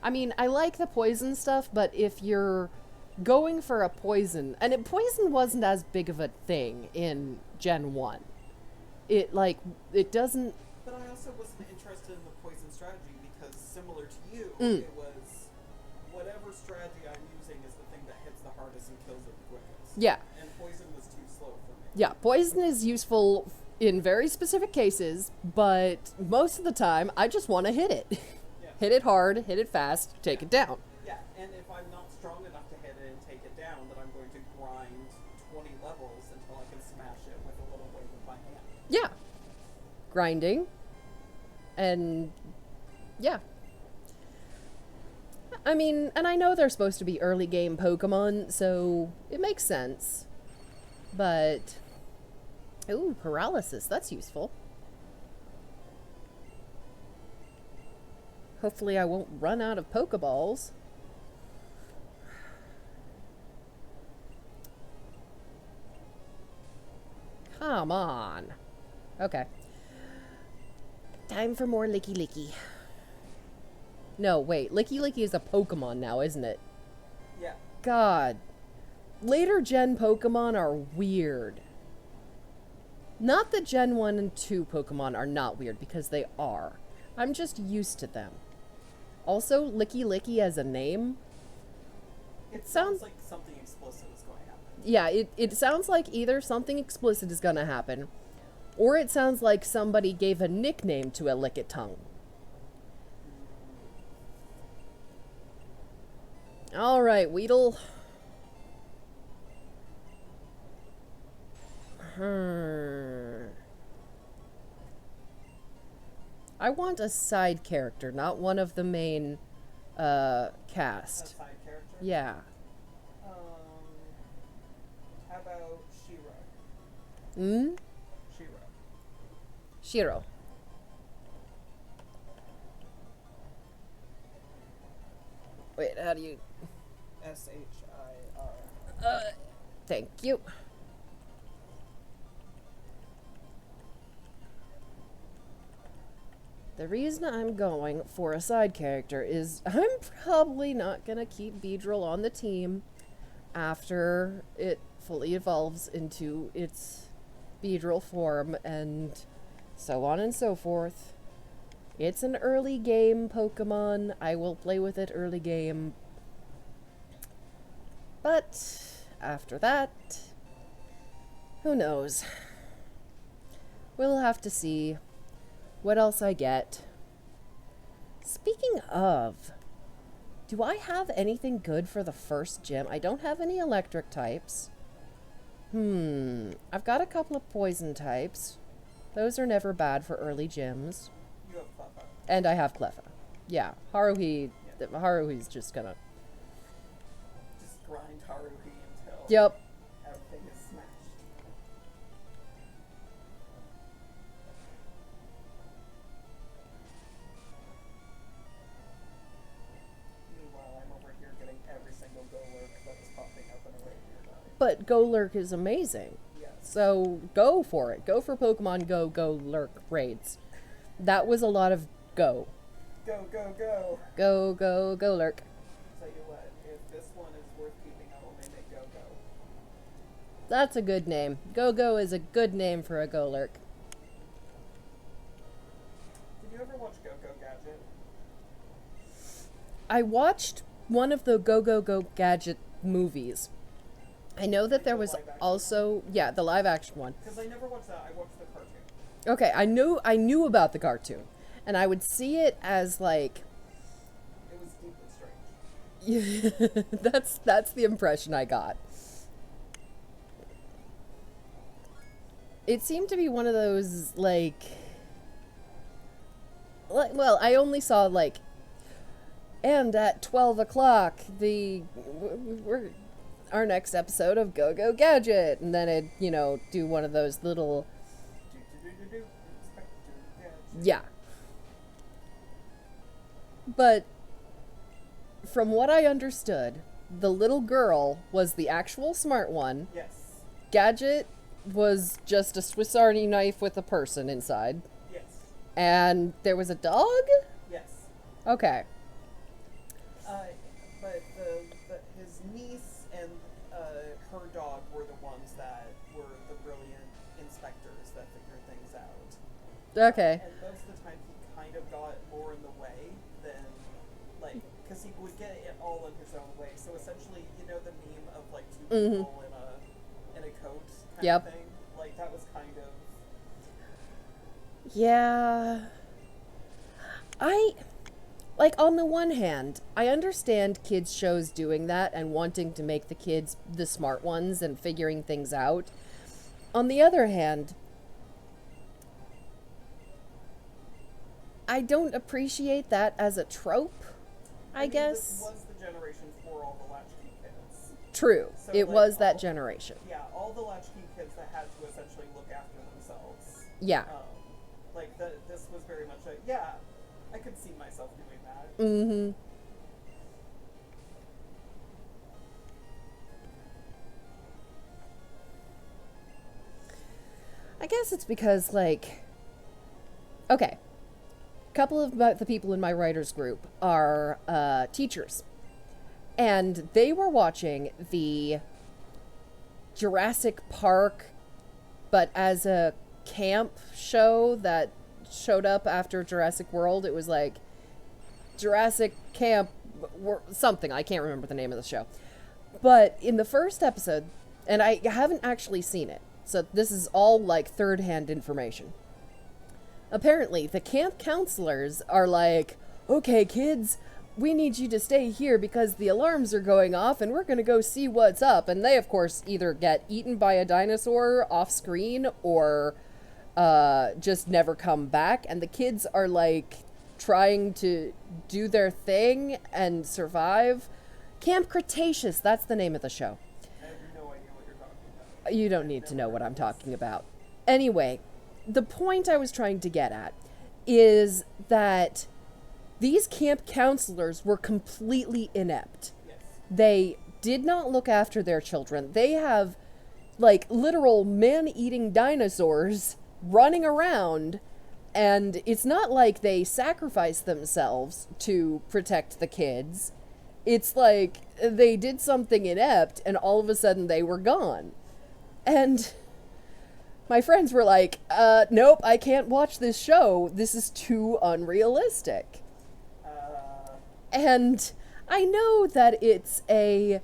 I mean, I like the poison stuff, but if you're going for a poison, and poison wasn't as big of a thing in Gen 1. It doesn't... But I also wasn't interested in the poison strategy because, similar to you, Mm. it was whatever strategy I'm using is the thing that hits the hardest and kills it the quickest. Yeah. And poison was too slow for me. Yeah, poison is useful in very specific cases, but most of the time, I just want to hit it. Yeah. Hit it hard, hit it fast, take it down. Yeah, and if I'm not strong enough to hit it and take it down, then I'm going to grind 20 levels until I can smash it with a little wave of my hand. Yeah. Grinding. And yeah. I mean, and I know they're supposed to be early game Pokemon, so it makes sense. But ooh, paralysis, that's useful. Hopefully I won't run out of Pokeballs. Come on. Okay. Time for more Licky Licky. No, wait. Licky Licky is a Pokemon now, isn't it? Yeah. God. Later gen Pokemon are weird. Not that Gen 1 and 2 Pokemon are not weird, because they are. I'm just used to them. Also, Licky Licky as a name. It sounds- sounds like something explicit is going to happen. Yeah, it sounds like either something explicit is gonna happen, or it sounds like somebody gave a nickname to a Lickitung. Alright, Weedle. I want a side character, not one of the main A cast. side character? Yeah. How about Shiro? Hmm? Shiro. Shiro. Wait, how do you... Shir. Thank you. The reason I'm going for a side character is I'm probably not going to keep Beedrill on the team after it fully evolves into its Beedrill form and so on and so forth. It's an early game Pokemon. I will play with it early game. But after that, who knows? We'll have to see what else I get. Speaking of, do I have anything good for the first gym? I don't have any electric types. I've got a couple of poison types. Those are never bad for early gyms. You have Cleffa. And I have Cleffa. Yeah, Haruhi. Yeah. Haruhi's just gonna... Just grind Haruhi until Yep. everything is smashed. Meanwhile, I'm over here getting every single Golurk that is popping up in a reindeer body. But Golurk is amazing. Yes. So go for it. Go for Pokemon Go Lurk raids. That was a lot of go. Go, go, go. Go Lurk. Tell you what, if this one is worth keeping, I will name it Go Go. That's a good name. Go is a good name for a Golurk. Did you ever watch Go Go Gadget? I watched one of the Go Gadget movies. I know that there The was live action also... Yeah, the live action one. Because I never watched that. I watched the cartoon. Okay, I knew about the cartoon, and I would see it as like It was deeply strange. that's the impression I got. It seemed to be one of those well, I only saw like, and at 12 o'clock we're our next episode of Go Go Gadget, and then it do one of those little yeah. But from what I understood, the little girl was the actual smart one. Yes. Gadget was just a Swiss Army knife with a person inside. Yes. And there was a dog? Yes. Okay. But his niece and her dog were the ones that were the brilliant inspectors that figured things out. Okay. And most of the time he kind of got more in the way than, like, because he would get it all in his own way. So essentially, the meme of, like, two people in a coat kind of thing? Like, that was kind of... Yeah. On the one hand, I understand kids' shows doing that and wanting to make the kids the smart ones and figuring things out. On the other hand, I don't appreciate that as a trope, I guess. This was the generation for all the latchkey kids. True. So, it like, was that generation. Yeah, all the latchkey kids that had to essentially look after themselves. Yeah. This was very much I could see myself doing that. Mm-hmm. I guess it's because, like, okay, a couple of the people in my writers group are teachers, and they were watching the Jurassic Park, but as a camp show that showed up after Jurassic World. It was like Jurassic Camp something. I can't remember the name of the show. But in the first episode, and I haven't actually seen it, so this is all like third-hand information. Apparently, the camp counselors are like, okay, kids, we need you to stay here because the alarms are going off and we're going to go see what's up. And they, of course, either get eaten by a dinosaur off screen or just never come back. And the kids are like trying to do their thing and survive. Camp Cretaceous, that's the name of the show. I have no idea what you're talking about. You don't need to know what I'm talking about. Anyway, the point I was trying to get at is that these camp counselors were completely inept. Yes. They did not look after their children. They have, like, literal man-eating dinosaurs running around, and it's not like they sacrifice themselves to protect the kids. It's like they did something inept, and all of a sudden they were gone. And my friends were like, nope, I can't watch this show. This is too unrealistic. And I know that it's a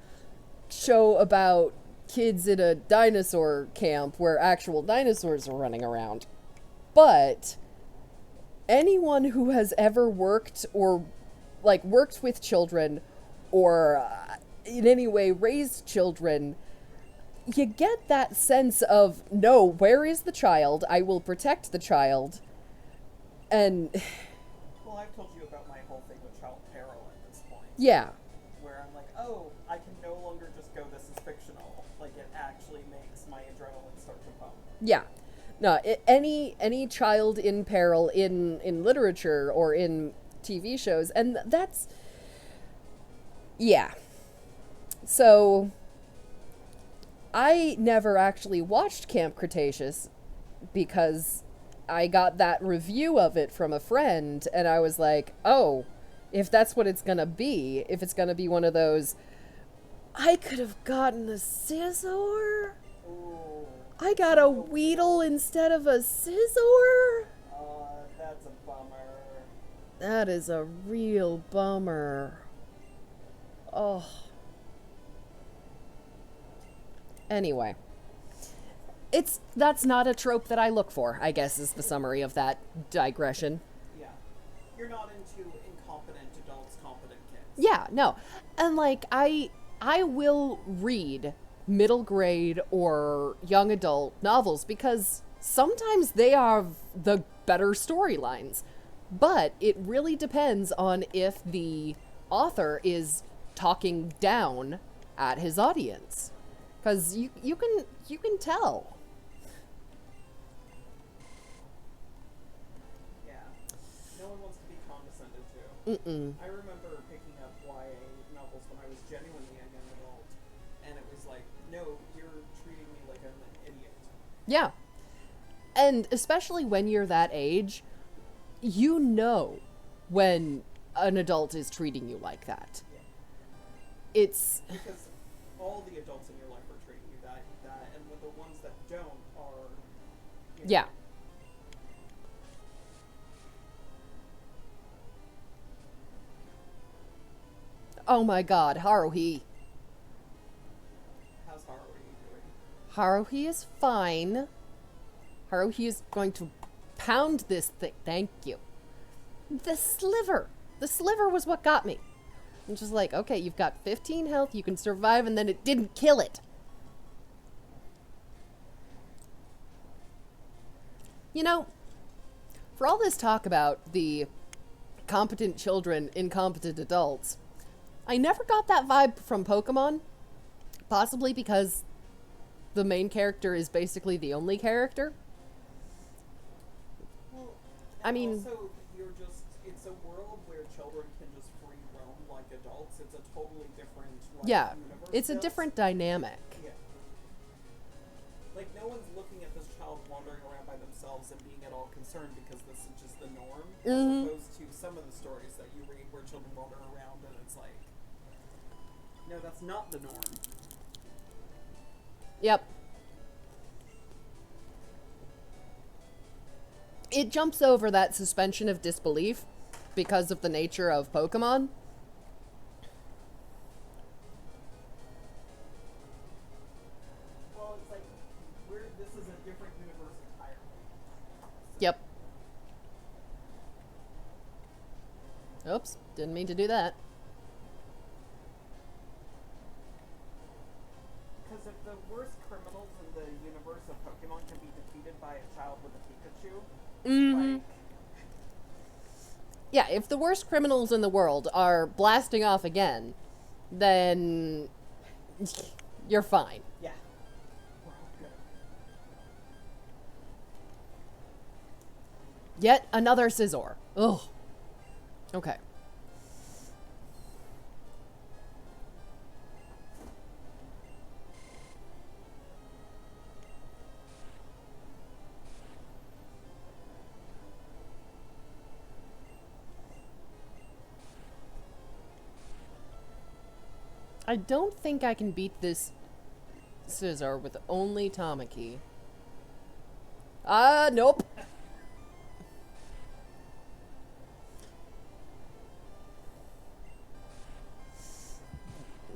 show about kids in a dinosaur camp where actual dinosaurs are running around. But anyone who has ever worked or, like, worked with children or in any way raised children, you get that sense of, no, where is the child? I will protect the child. And well, I've told you about my whole thing with child peril at this point. Yeah. Where I'm like, oh, I can no longer just go, this is fictional. Like, it actually makes my adrenaline start to pump. Yeah. No, any child in peril in literature or in TV shows, and that's... Yeah. So, I never actually watched Camp Cretaceous because I got that review of it from a friend, and I was like, oh, if that's what it's gonna be, if it's gonna be one of those, I could have gotten a scissor. Ooh. I got a Weedle instead of a scissor. That's a bummer. That is a real bummer. Oh. Anyway. That's not a trope that I look for, I guess, is the summary of that digression. Yeah. You're not into incompetent adults, competent kids. Yeah, no. And like I will read middle grade or young adult novels because sometimes they are the better storylines. But it really depends on if the author is talking down at his audience. Cuz you can tell. Yeah. No one wants to be condescended to. I remember picking up YA novels when I was genuinely a young adult, and it was like, no, you're treating me like I'm an idiot. Yeah. And especially when you're that age, you know when an adult is treating you like that. Yeah. It's Because all the adults in your life are treating you that, and the ones that don't are. You know, yeah. Oh my god, Haruhi. How's Haruhi doing? Haruhi is fine. Haruhi is going to pound this thing. Thank you. The sliver. The sliver was what got me. I'm just like, okay, you've got 15 health, you can survive, and then it didn't kill it. You know, for all this talk about the competent children, incompetent adults, I never got that vibe from Pokemon. Possibly because the main character is basically the only character. Well, I mean, also, it's a world where children can just free roam like adults. It's a totally different, like, yeah, universe. it's a different dynamic. Yeah. Like, no one's looking at this child wandering around by themselves and being at all concerned because this is just the norm, as opposed to some of the stories that you read where children wander around and it's like, no, that's not the norm. Yep. It jumps over that suspension of disbelief because of the nature of Pokemon. Well, it's like, this is a different universe entirely. Yep. Oops, didn't mean to do that. Because if the worst criminals in the universe of Pokemon can be defeated by a child with a Pikachu, like, Yeah, if the worst criminals in the world are blasting off again, then you're fine. yeah. We're all good. Yet another Scizor. Ugh. Okay. I don't think I can beat this Scizor with only Tamaki. Nope.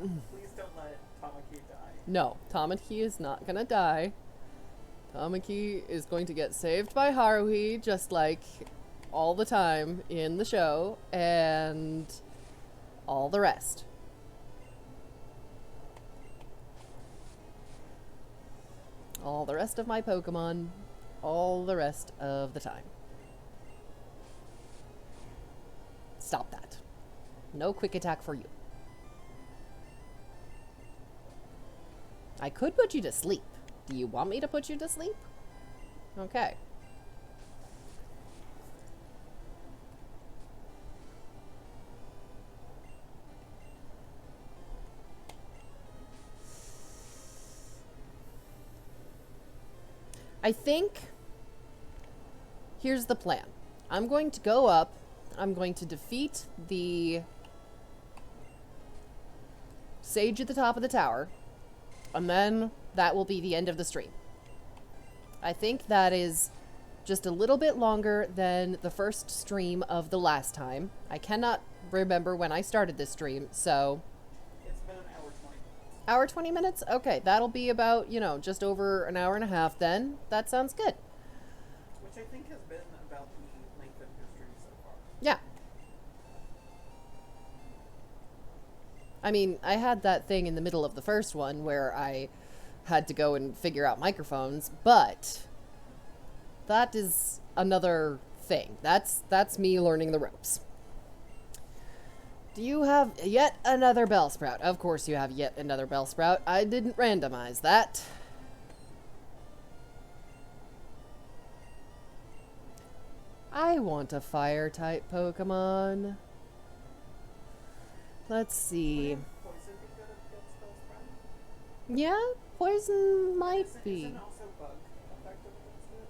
Please don't let Tamaki die. No, Tamaki is not gonna die. Tamaki is going to get saved by Haruhi, just like all the time in the show, and all the rest. All the rest of my Pokemon, all the rest of the time. Stop that. No quick attack for you. I could put you to sleep. Do you want me to put you to sleep? Okay. I think here's the plan. I'm going to go up. I'm going to defeat the sage at the top of the tower. And then that will be the end of the stream. I think that is just a little bit longer than the first stream of the last time. I cannot remember when I started this stream, so... It's been an hour 20 minutes. Hour 20 minutes? Okay, that'll be about, you know, just over an hour and a half then. That sounds good. Which I think has been about the length of history so far. Yeah. I mean, I had that thing in the middle of the first one where I had to go and figure out microphones, but that is another thing. That's me learning the ropes. Do you have yet another Bellsprout? Of course you have yet another Bellsprout. I didn't randomize that. I want a fire-type Pokemon. Let's see. Poison be good against Bellsprout? Yeah, poison might be. Isn't also bug effective against it?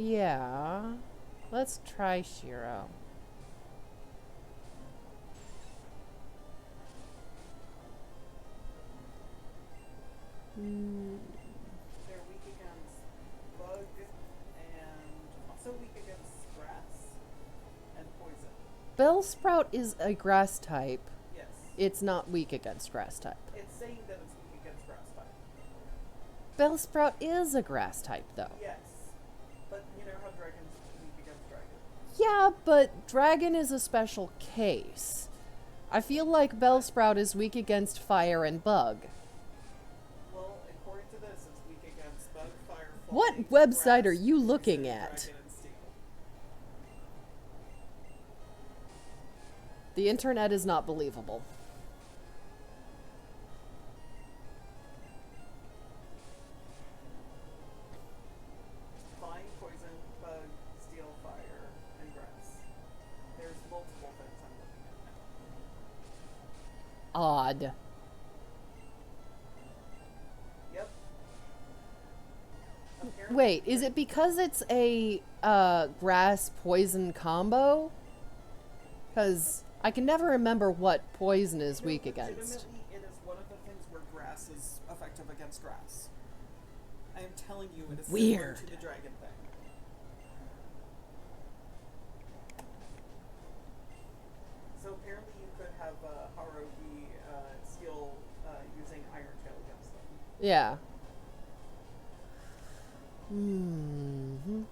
Yeah. Let's try Shiro. They're weak against bug and also weak against grass and poison. Bellsprout is a grass type. Yes. It's not weak against grass type. It's saying that it's weak against grass type. Bellsprout is a grass type, though. Yes. But you know how dragon's weak against dragon? Yeah, but dragon is a special case. I feel like Bellsprout is weak against fire and bug. Well, according to this, it's weak against bug, fire, fly, What website grass, are you looking poison, at? dragon, and steel. The internet is not believable. Flying, poison, bug, steel, fire, and grass. There's multiple things I'm looking at now. Odd. Yep. Apparently, Wait, is it because it's a grass poison combo? Because I can never remember what poison is weak against. Legitimately, it is one of the things where grass is effective against grass. I am telling you, it is similar Weird. to the dragon thing. So apparently you could have Haruhi steal using Iron Tail against them. Yeah. Hmm.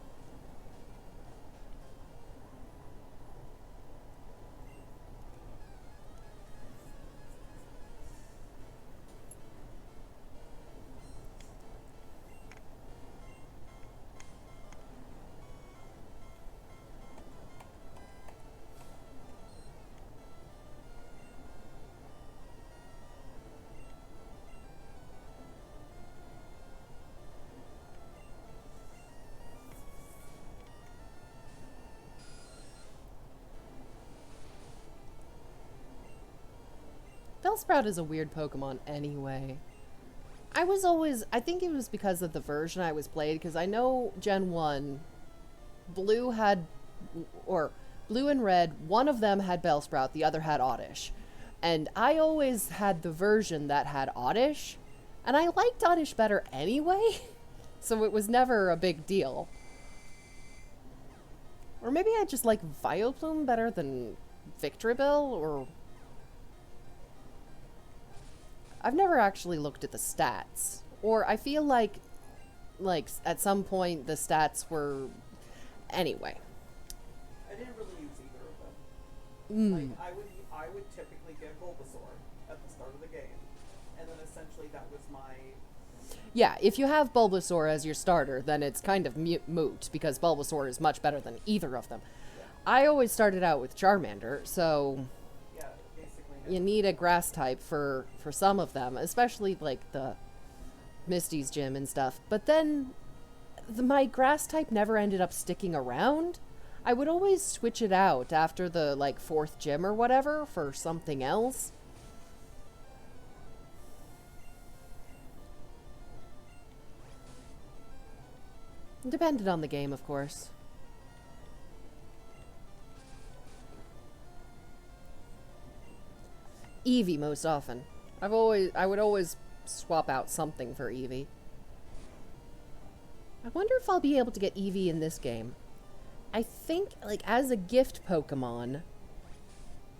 Bellsprout is a weird Pokemon anyway. I think it was because of the version I was played, because I know Gen 1, Blue and Red, one of them had Bellsprout, the other had Oddish. And I always had the version that had Oddish, and I liked Oddish better anyway, so it was never a big deal. Or maybe I just like Vileplume better than Victreebel, or... I've never actually looked at the stats. Or I feel like at some point the stats were... Anyway. I didn't really use either of them. Like, I would typically get Bulbasaur at the start of the game, and then essentially that was my... Yeah, if you have Bulbasaur as your starter, then it's kind of moot, because Bulbasaur is much better than either of them. Yeah. I always started out with Charmander, so... Yeah, basically. You need a grass type for some of them, especially like the Misty's gym and stuff. But then my grass type never ended up sticking around. I would always switch it out after the like 4th gym or whatever for something else. Depended on the game, of course. Eevee most often. I would always swap out something for Eevee. I wonder if I'll be able to get Eevee in this game. I think, like, as a gift Pokemon,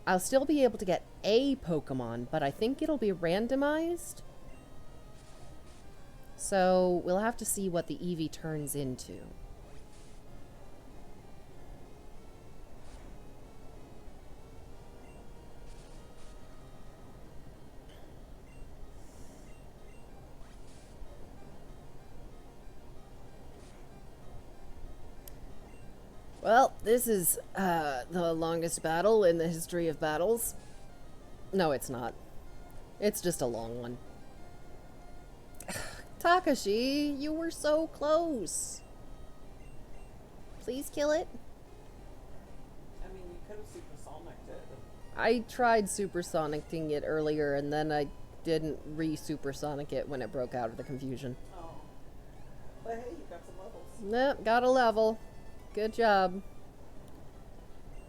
I'll still be able to get a Pokemon, but I think it'll be randomized. So we'll have to see what the Eevee turns into. Well, this is the longest battle in the history of battles. No, it's not. It's just a long one. Takashi, you were so close. Please kill it. I mean, you could have supersoniced it. I tried supersonicing it earlier, and then I didn't re-supersonic it when it broke out of the confusion. Oh. But hey, you got some levels. Nope, got a level. Good job.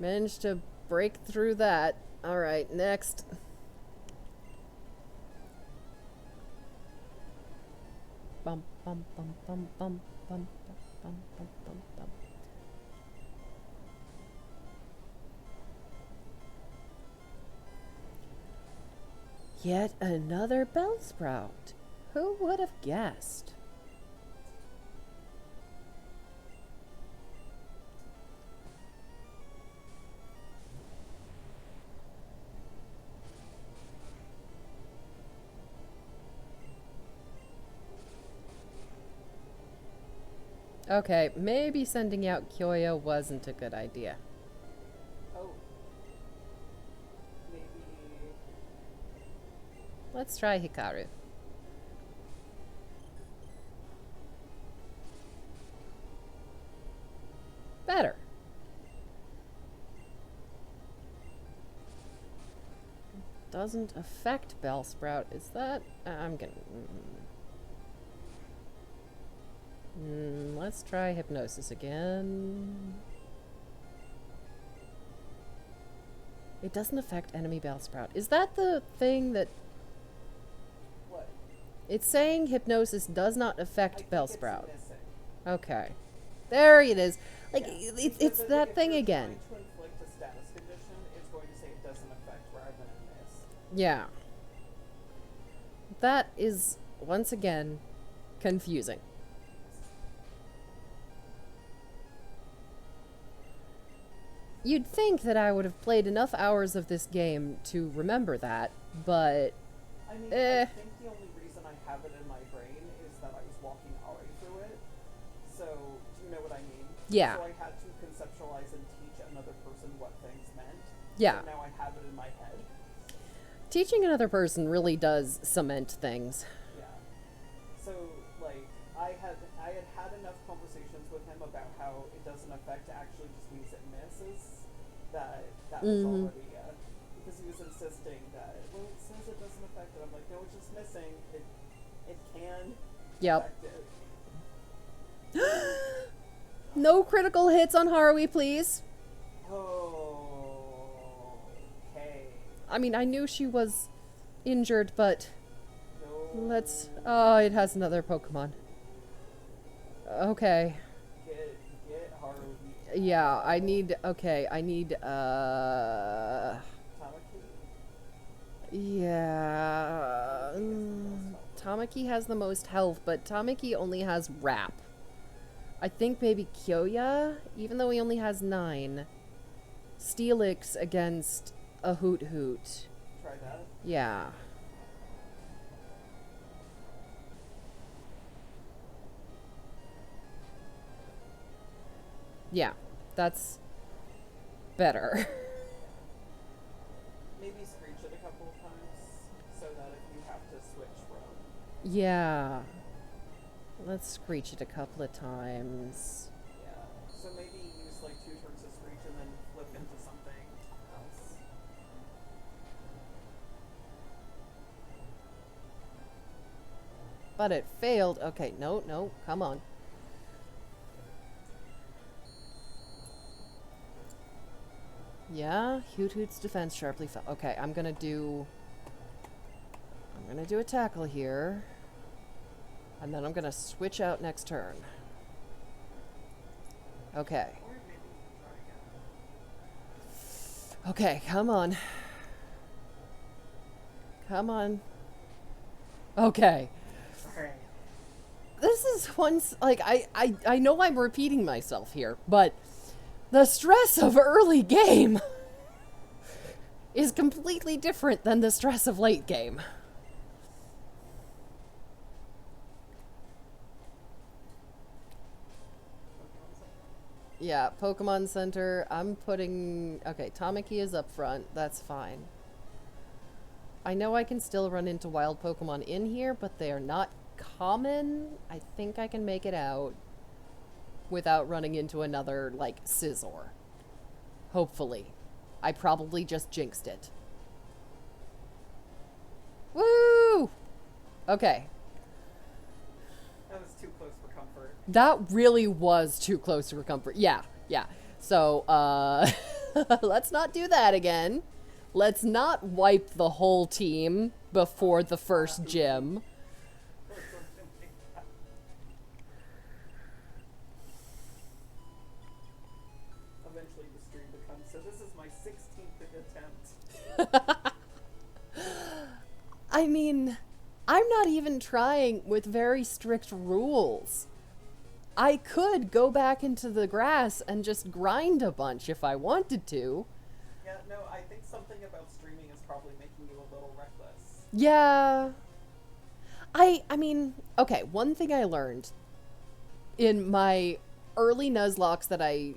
Managed to break through that. Alright, next. Bum bum bum bum bum bum bum bum bum bum. Yet another Bellsprout. Who would have guessed? Okay, maybe sending out Kyoya wasn't a good idea. Oh. Maybe. Let's try Hikaru. Better. Doesn't affect Bellsprout. Is that? I'm gonna. Let's try Hypnosis again. It doesn't affect enemy Bellsprout. Is that the thing that... What? It's saying Hypnosis does not affect Bellsprout. It's missing. Okay. There it is. Like, Yeah. it's Because that if thing you're again. trying to inflict a status condition, it's going to say it doesn't affect rather than it miss. Yeah. That is, once again, confusing. You'd think that I would have played enough hours of this game to remember that, but... I mean, I think the only reason I have it in my brain is that I was walking already through it. So, do you know what I mean? Yeah. So I had to conceptualize and teach another person what things meant. Yeah. And now I have it in my head. Teaching another person really does cement things. Yeah. So, like, I had enough conversations with him about how it doesn't affect actually just means it misses. That was already, because he was insisting that, well, it says it doesn't affect it. I'm like, no, it's just missing. It can affect it. No critical hits on Harui, please. Oh, okay. I mean, I knew she was injured, but No. let's... Oh, it has another Pokemon. Okay. Get Haruhi. Yeah, I need... Okay, I need, Tamaki? Yeah... Tamaki has the most health, but Tamaki only has Wrap. I think maybe Kyoya, even though he only has 9. Steelix against a Hoot Hoot. Try that. Yeah. Yeah, that's better. Maybe screech it a couple of times so that if you have to switch from. Yeah. Let's screech it a couple of times. Yeah. So maybe use like 2 turns to screech and then flip into something else. But it failed. Okay, no, come on. Yeah, Hoot Hoot's defense sharply fell. Okay, I'm gonna do a tackle here. And then I'm gonna switch out next turn. Okay. Or maybe you can try again. Okay, come on. Come on. Okay. Alright. this is once, like, I know I'm repeating myself here, but the stress of early game is completely different than the stress of late game. Yeah, Pokemon Center, I'm putting... Okay, Tamaki is up front, that's fine. I know I can still run into wild Pokemon in here, but they are not common. I think I can make it out without running into another, like, Scizor. Hopefully. I probably just jinxed it. Woo! Okay. That was too close for comfort. That really was too close for comfort. Yeah, yeah. So, let's not do that again. Let's not wipe the whole team before the first gym. Eventually the stream becomes, so this is my 16th attempt. I mean, I'm not even trying with very strict rules. I could go back into the grass and just grind a bunch if I wanted to. Yeah, no, I think something about streaming is probably making you a little reckless. Yeah. I mean, okay, one thing I learned in my early Nuzlocks that I,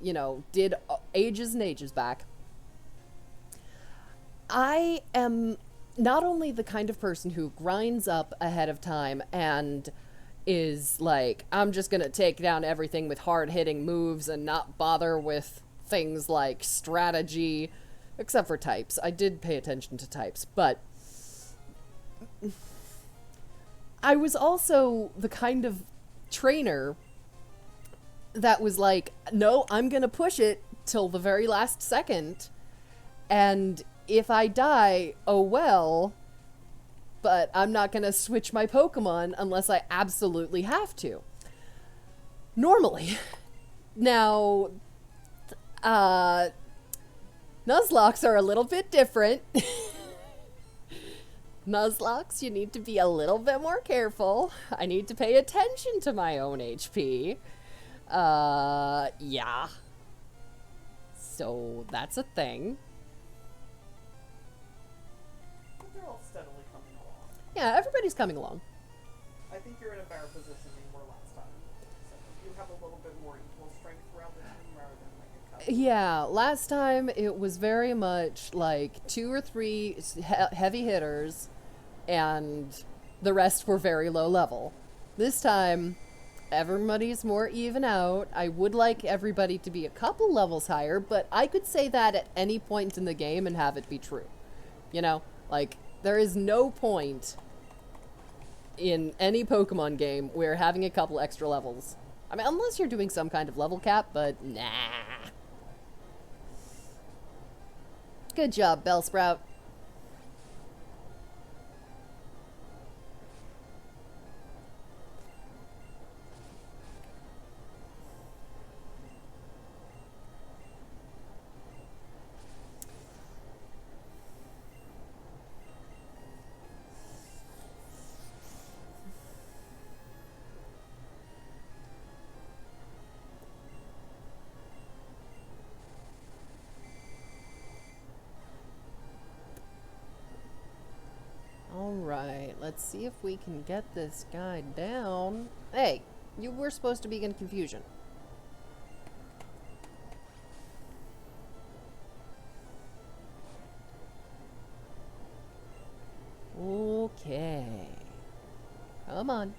did ages and ages back, I am not only the kind of person who grinds up ahead of time and is like, I'm just gonna take down everything with hard-hitting moves and not bother with things like strategy, except for types. I did pay attention to types, but I was also the kind of trainer that was like, no, I'm gonna push it till the very last second, and if I die, oh well, but I'm not gonna switch my Pokemon unless I absolutely have to. Normally. Now, Nuzlocks are a little bit different. Nuzlocks, you need to be a little bit more careful. I need to pay attention to my own HP. Yeah. So, that's a thing. But they're all steadily coming along. Yeah, everybody's coming along. I think you're in a better position than you were last time. So you have a little bit more equal strength throughout the team rather than like a cut. Yeah, last time it was very much like 2 or 3 heavy hitters, and the rest were very low level. This time, everybody's more even out. I would like everybody to be a couple levels higher, but I could say that at any point in the game and have it be true. You know, like, there is no point in any Pokemon game where having a couple extra levels. I mean, unless you're doing some kind of level cap, but nah. Good job, Bellsprout. Alright, let's see if we can get this guy down. Hey, you were supposed to be in confusion. Okay. Come on.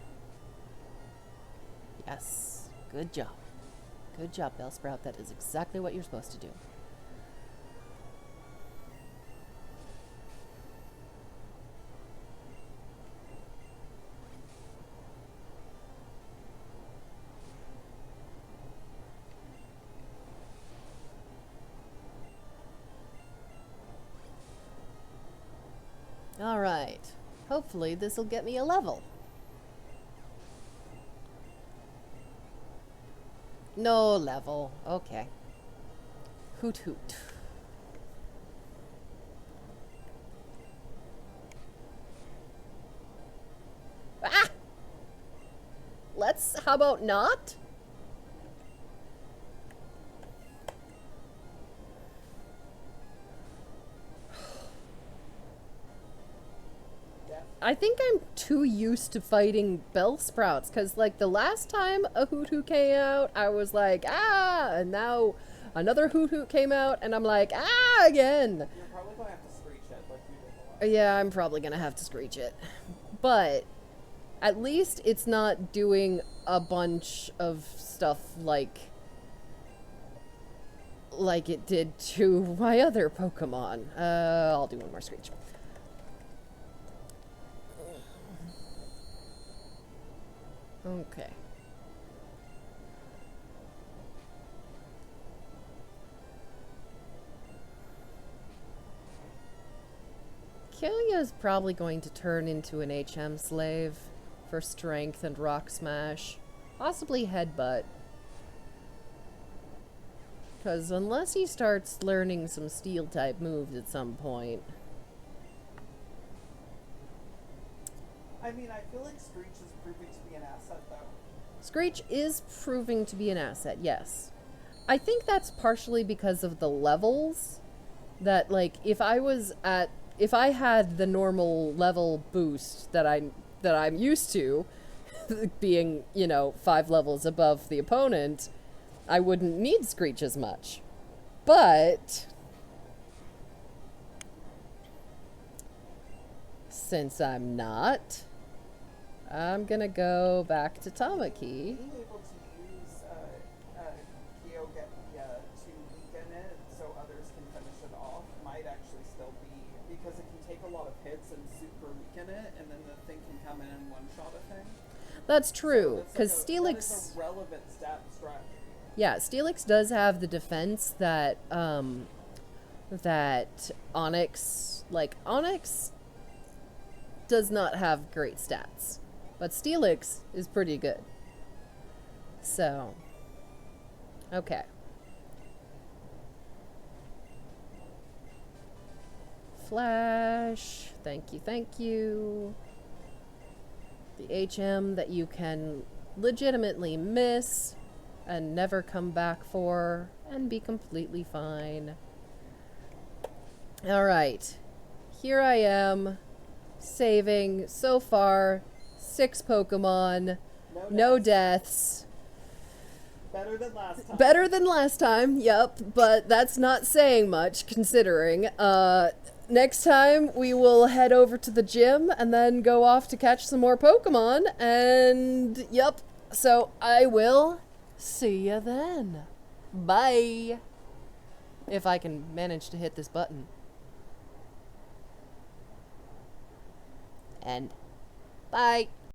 Yes. Good job. Good job, Bellsprout. That is exactly what you're supposed to do. Alright. Hopefully this'll get me a level. No level. Okay. Hoot hoot. Ah! How about not? I think I'm too used to fighting Bellsprouts, because, like, the last time a Hoot Hoot came out, I was like, ah! And now another Hoot Hoot came out, and I'm like, ah, again! You're probably going to have to screech it like you did the last Yeah, I'm probably gonna have to screech it. But at least it's not doing a bunch of stuff like it did to my other Pokemon. I'll do one more screech. Okay. Kilia's probably going to turn into an HM slave for strength and rock smash. Possibly headbutt. Because unless he starts learning some steel type moves at some point. I mean, I feel like Screech is proving to be an asset, though. Screech is proving to be an asset, yes. I think that's partially because of the levels. That, like, if I had the normal level boost that I'm used to, being, you know, 5 levels above the opponent, I wouldn't need Screech as much. But since I'm not, I'm gonna go back to Tamaki. Being able to use Kyogre to weaken it so others can finish it off might actually still be, because it can take a lot of hits and super weaken it, and then the thing can come in and one-shot a thing. That's true, because So Steelix... that is a relevant stat strategy. Yeah, Steelix does have the defense that, that Onyx... Like, Onyx does not have great stats, but Steelix is pretty good. So, okay. Flash, thank you, thank you. The HM that you can legitimately miss and never come back for and be completely fine. Alright, here I am, saving, so far, 6 Pokemon, no deaths. Better than last time. Better than last time, yep, but that's not saying much, considering. Next time, we will head over to the gym and then go off to catch some more Pokemon, and yep, so I will see ya then. Bye. If I can manage to hit this button. And bye.